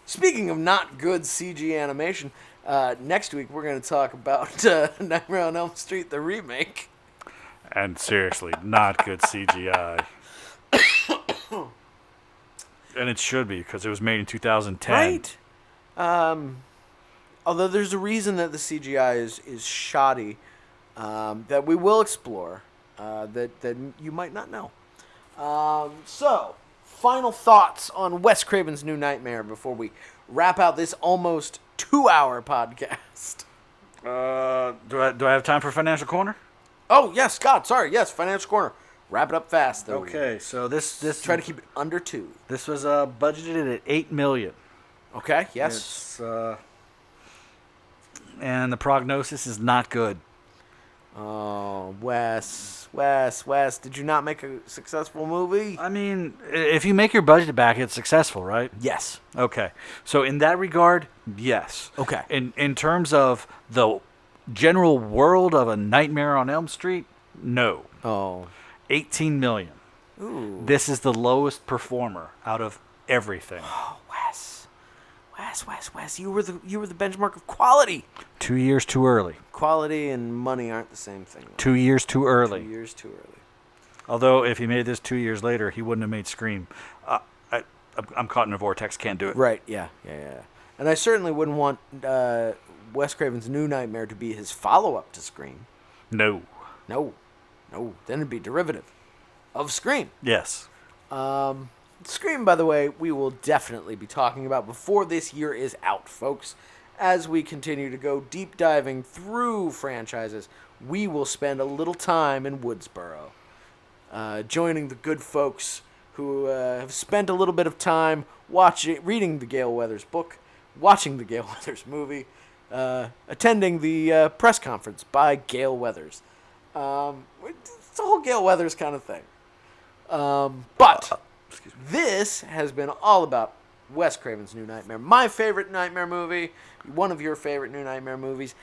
Speaking of not good CG animation, next week we're going to talk about Nightmare on Elm Street, the remake. And seriously, not good CGI. And it should be, because it was made in 2010. Right. Although there's a reason that the CGI is shoddy that we will explore that you might not know. So, final thoughts on Wes Craven's New Nightmare before we wrap out this almost 2-hour podcast. Do I have time for Financial Corner? Oh, yes, Scott. Sorry. Yes, Financial Corner. Wrap it up fast, though. Okay, so this Try to keep it under 2. This was budgeted at $8 million. Okay, yes. And the prognosis is not good. Oh, Wes, did you not make a successful movie? I mean, if you make your budget back, it's successful, right? Yes. Okay. So in that regard, yes. Okay. In terms of the general world of A Nightmare on Elm Street, no. Oh. 18 million. Ooh. This is the lowest performer out of everything. Oh, Wes, you were the benchmark of quality. 2 years too early. Quality and money aren't the same thing. 2 years too early. 2 years too early. Although, if he made this 2 years later, he wouldn't have made Scream. I'm caught in a vortex, can't do it. Right, yeah. And I certainly wouldn't want Wes Craven's New Nightmare to be his follow-up to Scream. No. No, then it'd be derivative of Scream. Yes. Scream, by the way, we will definitely be talking about before this year is out, folks. As we continue to go deep diving through franchises, we will spend a little time in Woodsboro, joining the good folks who have spent a little bit of time reading the Gale Weathers book, watching the Gale Weathers movie, attending the press conference by Gale Weathers. It's a whole Gale Weathers kind of thing. But this has been all about Wes Craven's New Nightmare. My favorite Nightmare movie, one of your favorite New Nightmare movies.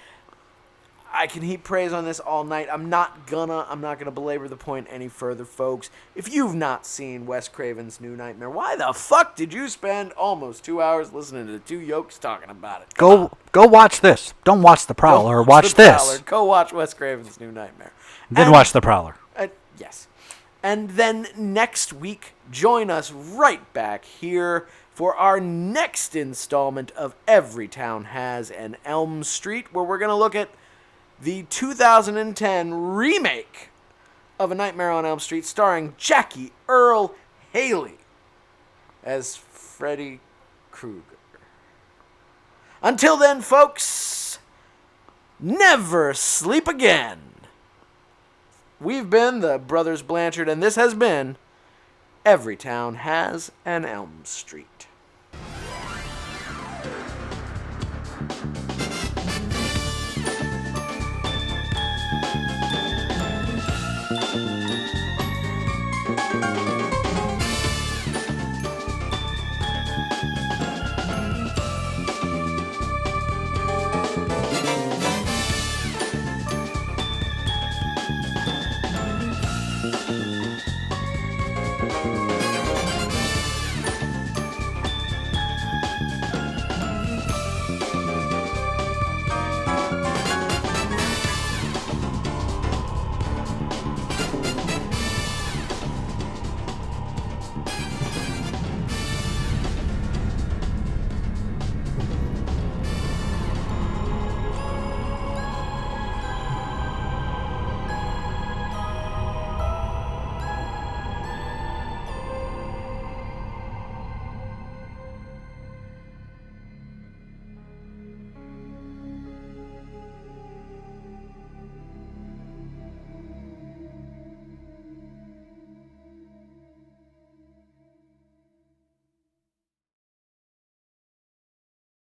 I can heap praise on this all night. I'm not gonna belabor the point any further, folks. If you've not seen Wes Craven's New Nightmare, why the fuck did you spend almost 2 hours listening to two yokes talking about it? Go watch this. Don't watch The Prowler. Watch this. Prowler. Go watch Wes Craven's New Nightmare. Then watch The Prowler. Yes. And then next week, join us right back here for our next installment of Every Town Has an Elm Street, where we're going to look at the 2010 remake of A Nightmare on Elm Street, starring Jackie Earle Haley as Freddy Krueger. Until then, folks, never sleep again. We've been the Brothers Blanchard, and this has been Every Town Has an Elm Street.